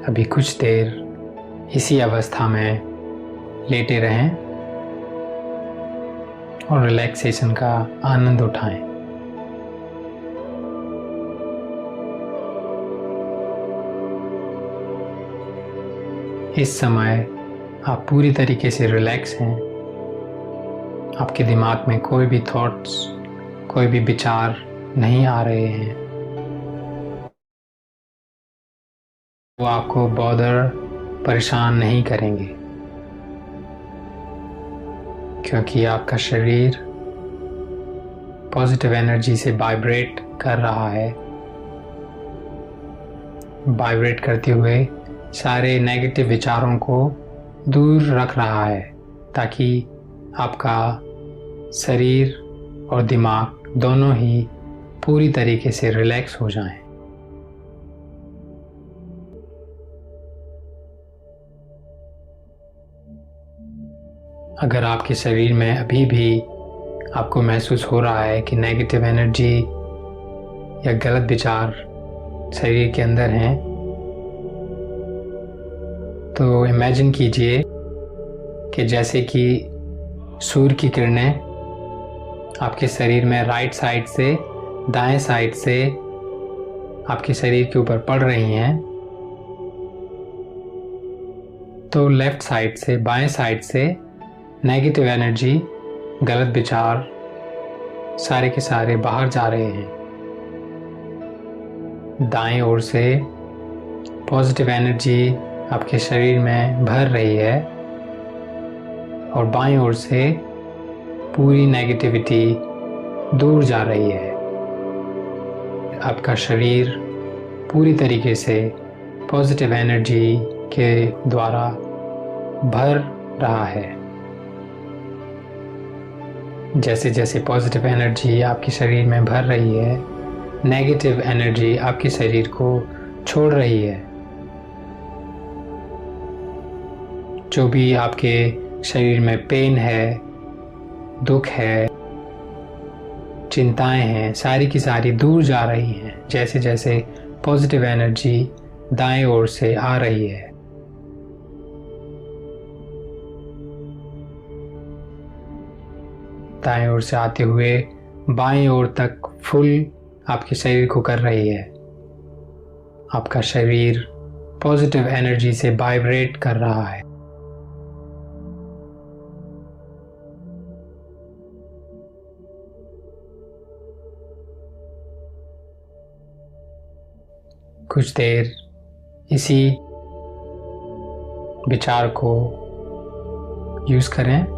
अभी कुछ देर इसी अवस्था में लेटे रहें और रिलैक्सेशन का आनंद उठाएं। इस समय आप पूरी तरीके से रिलैक्स हैं। आपके दिमाग में कोई भी थॉट्स, कोई भी विचार नहीं आ रहे हैं। वो आपको बॉदर, परेशान नहीं करेंगे, क्योंकि आपका शरीर पॉजिटिव एनर्जी से वाइब्रेट कर रहा है। वाइब्रेट करते हुए सारे नेगेटिव विचारों को दूर रख रहा है, ताकि आपका शरीर और दिमाग दोनों ही पूरी तरीके से रिलैक्स हो जाएं। अगर आपके शरीर में अभी भी आपको महसूस हो रहा है कि नेगेटिव एनर्जी या गलत विचार शरीर के अंदर हैं, तो इमेजिन कीजिए कि जैसे कि सूर्य की किरणें आपके शरीर में राइट साइड से दाएं साइड से आपके शरीर के ऊपर पड़ रही हैं, तो लेफ्ट साइड से, बाएं साइड से नेगेटिव एनर्जी, गलत विचार सारे के सारे बाहर जा रहे हैं। दाएं ओर से पॉजिटिव एनर्जी आपके शरीर में भर रही है और बाएं ओर से पूरी नेगेटिविटी दूर जा रही है। आपका शरीर पूरी तरीके से पॉजिटिव एनर्जी के द्वारा भर रहा है। जैसे जैसे पॉजिटिव एनर्जी आपके शरीर में भर रही है, नेगेटिव एनर्जी आपके शरीर को छोड़ रही है। जो भी आपके शरीर में पेन है, दुख है, चिंताएं हैं, सारी की सारी दूर जा रही हैं, जैसे जैसे पॉजिटिव एनर्जी दाएं ओर से आ रही है। दाएं ओर से आते हुए बाएं ओर तक फुल आपके शरीर को कर रही है। आपका शरीर पॉजिटिव एनर्जी से वाइब्रेट कर रहा है। कुछ देर इसी विचार को यूज करें।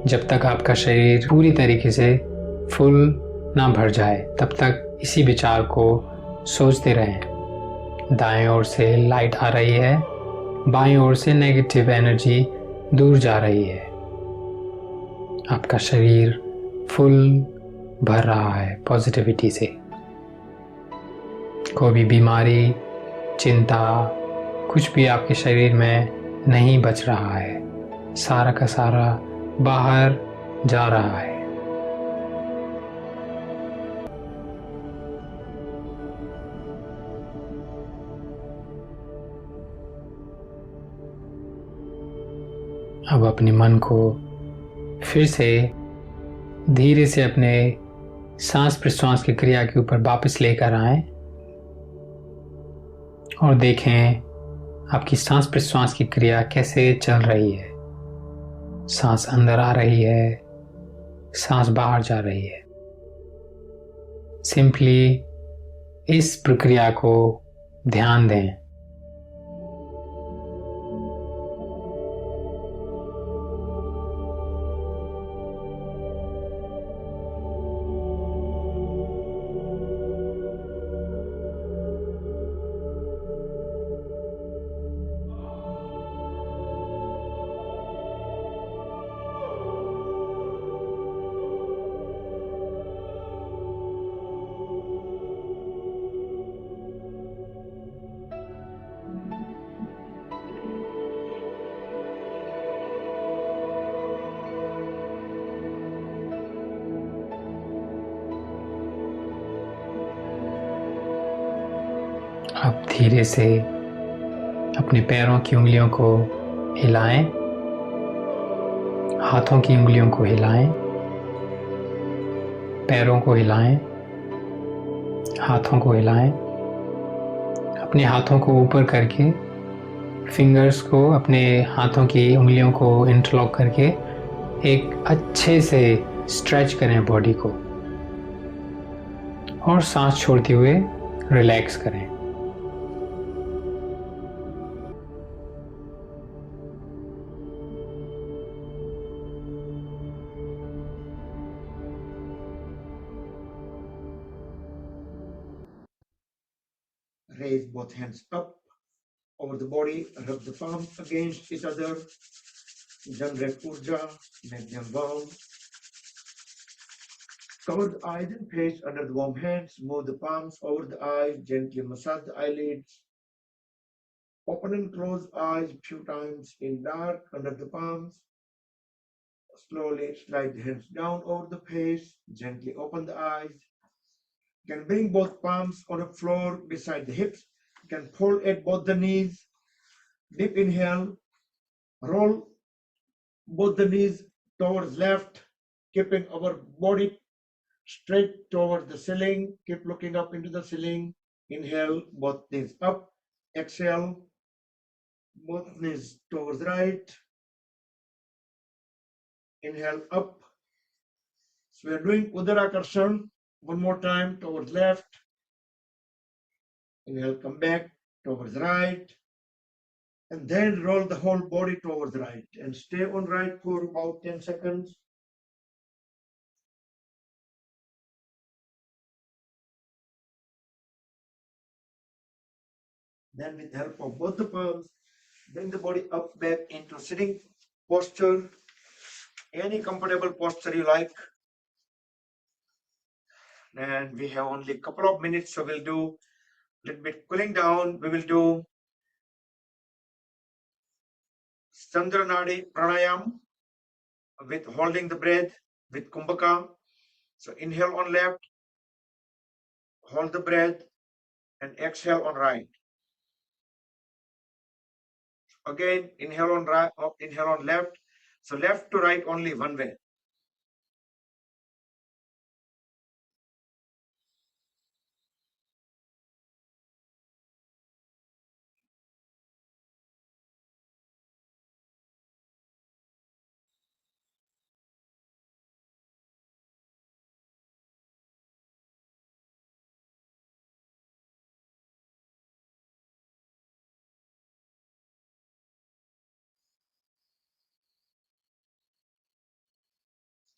जब तक आपका शरीर पूरी तरीके से फुल ना भर जाए, तब तक इसी विचार को सोचते रहें। दाएं ओर से लाइट आ रही है, बाएं ओर से नेगेटिव एनर्जी दूर जा रही है। आपका शरीर फुल भर रहा है पॉजिटिविटी से। कोई भी बीमारी, चिंता, कुछ भी आपके शरीर में नहीं बच रहा है, सारा का सारा बाहर जा रहा है। अब अपने मन को फिर से धीरे से अपने सांस प्रश्वास की क्रिया के ऊपर वापस लेकर आएं और देखें आपकी सांस प्रश्वास की क्रिया कैसे चल रही है। सांस अंदर आ रही है, सांस बाहर जा रही है। सिंपली इस प्रक्रिया को ध्यान दें। अब धीरे से अपने पैरों की उंगलियों को हिलाएं, हाथों की उंगलियों को हिलाएं, पैरों को हिलाएं, हाथों को हिलाएं। अपने हाथों को ऊपर करके फिंगर्स को, अपने हाथों की उंगलियों को इंटरलॉक करके एक अच्छे से स्ट्रेच करें बॉडी को और सांस छोड़ते हुए रिलैक्स करें। Raise both hands up over the body, rub the palms against each other, generate urja, make them warm. Cover the eyes and face under the warm hands, move the palms over the eyes, gently massage the eyelids. Open and close eyes a few times in dark under the palms. Slowly slide the hands down over the face, gently open the eyes. You can bring both palms on the floor beside the hips. You can fold at both the knees. Deep inhale, roll both the knees towards left, keeping our body straight towards the ceiling. Keep looking up into the ceiling. Inhale, both knees up. Exhale, both knees towards right. Inhale up. So we are doing Udarakarshan. One more time towards left. Inhale, come back towards right. And then roll the whole body towards right. And stay on right for about 10 seconds. Then with the help of both the palms, bring the body up back into sitting posture. Any comfortable posture you like. And we have only a couple of minutes, so we'll do a little bit cooling down. We will do Chandranadi Pranayam with holding the breath with Kumbhaka. So inhale on left, hold the breath, and exhale on right. Again, inhale on right, inhale on left. So left to right only one way.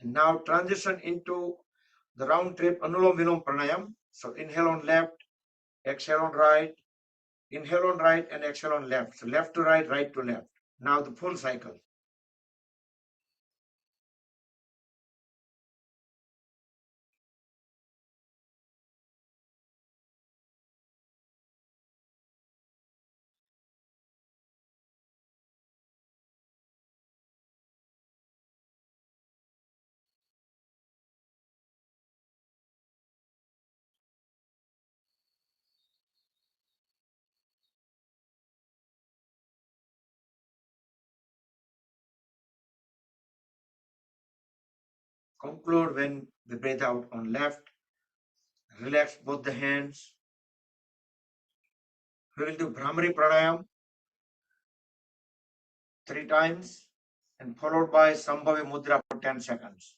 And now transition into the round trip Anulom Vilom Pranayam. So inhale on left, exhale on right, inhale on right and exhale on left. So left to right, right to left. Now the full cycle. Conclude when we breathe out on left. Relax both the hands. We will do Bhramari Pranayam 3 times and followed by Sambhavi Mudra for 10 seconds.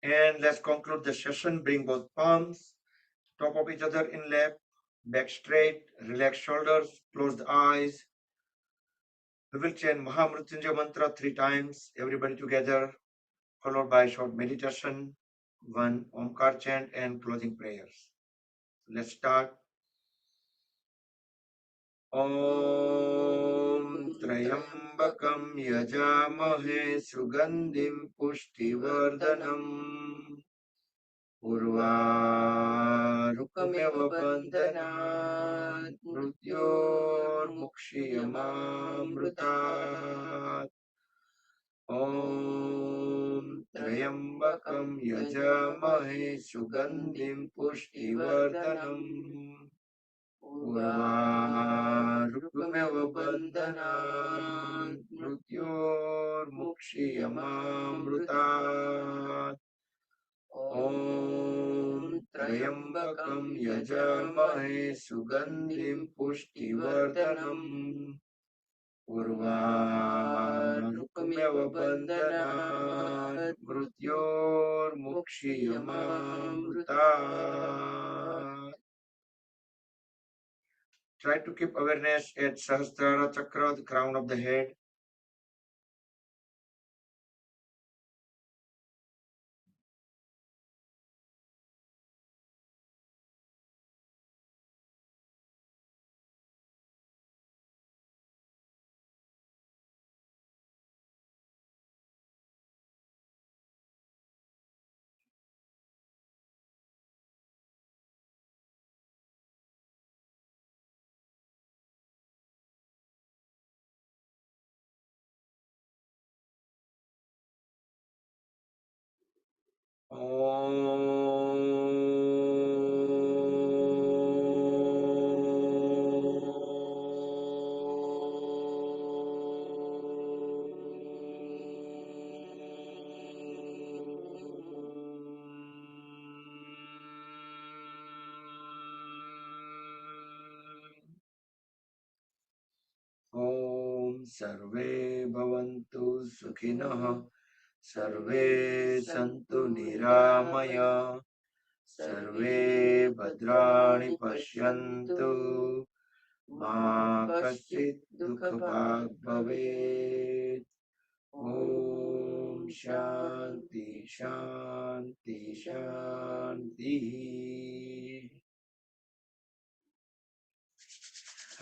And let's conclude the session. Bring both palms, top of each other in lap, back straight, relax shoulders, close the eyes. We will chant Mahamrityunjaya mantra 3 times, everybody together, followed by short meditation, 1 Omkar chant and closing prayers. Let's start. Om Trayambakam Yajamahe Sugandhim Pushtivardhanam Urvarukameva Bandhanat Mrutyurmukshiyamamrutat Om Trayambakam Yajamahe Sugandhim Pushtivardhanam Urvarukameva Bandhanat Mrutyurmukshiyamamrutat Om Trayambakam Yajamahe Sugandhim Pushtivardhanam Urvarukameva Bandhanat Mrutyurmukshiyamamrutat. Try to keep awareness at Sahasrara Chakra, the crown of the head. Om Sarve Bhavantu Sukhinah Sarve Santu Niramaya Sarve Bhadrani Pashyantu Ma Kaschit Dukhabhag Bhavet Om Shanti Shanti Shanti.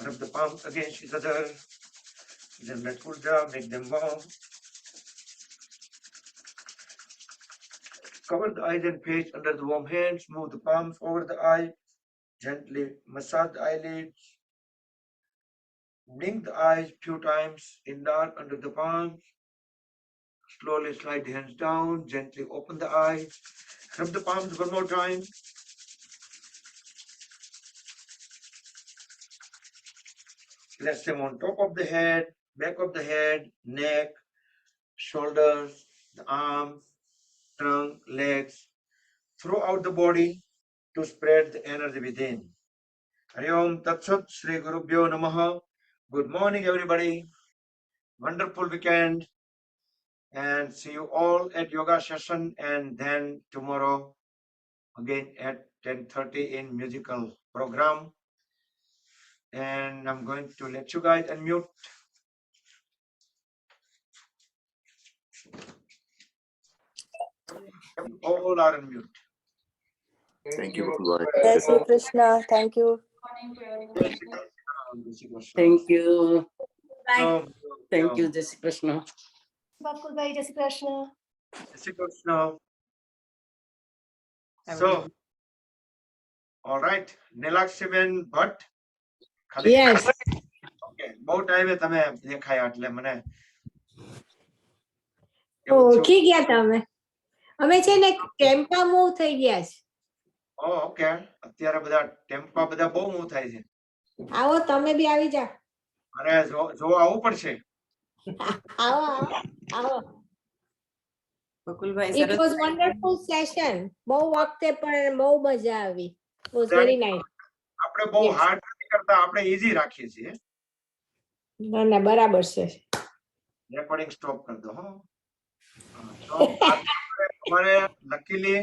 Rub the palms against each other. Then let Purja, make them warm. Cover the eyes and face under the warm hands. Move the palms over the eye. Gently massage the eyelids. Blink the eyes few times in dark under the palms. Slowly slide the hands down. Gently open the eyes. Rub the palms one more time. Place them on top of the head, back of the head, neck, shoulders, the arms, trunk, legs, throughout the body to spread the energy within. Hari Om Tat Sat Shri Gurubhyo Namaha. Good morning, everybody. wonderful weekend and see you all at yoga session and then tomorrow again at 10:30 in musical program. And I'm going to let you guys unmute. All are unmute. Thank you, Bhagwan. Jai Shri Krishna. Thank you. Thank you. No, Thank no. you, Jai Shri Krishna. Bakulbhai, Jai Shri Krishna. Jai Shri Krishna. So, all right, Nilakshmi Bhatt. ખાલી Yes. Okay, બહુ ટાઈમે તમે દેખાયા એટલે મને ઓળખી ગયા તમે અમે છે ને ટેમ્પા મૂવ થઈ ગયા છે ઓકે અત્યારે બધા ટેમ્પા બધા બહુ મૂવ થાય છે આવો તમે બી આવી જાઓ અરે જોવા આવવું પડશે આવો આવો આવો Bakulbhai It was wonderful session. બહુ વખતે પણ બહુ મજા આવી. It was very nice. આપણે બહુ Yes. હાર્ડ નથી કરતા આપણે ઈઝી રાખીએ છીએ ના ના બરાબર છે રેકોર્ડિંગ સ્ટોપ કરી દો હો અમારે લકીલી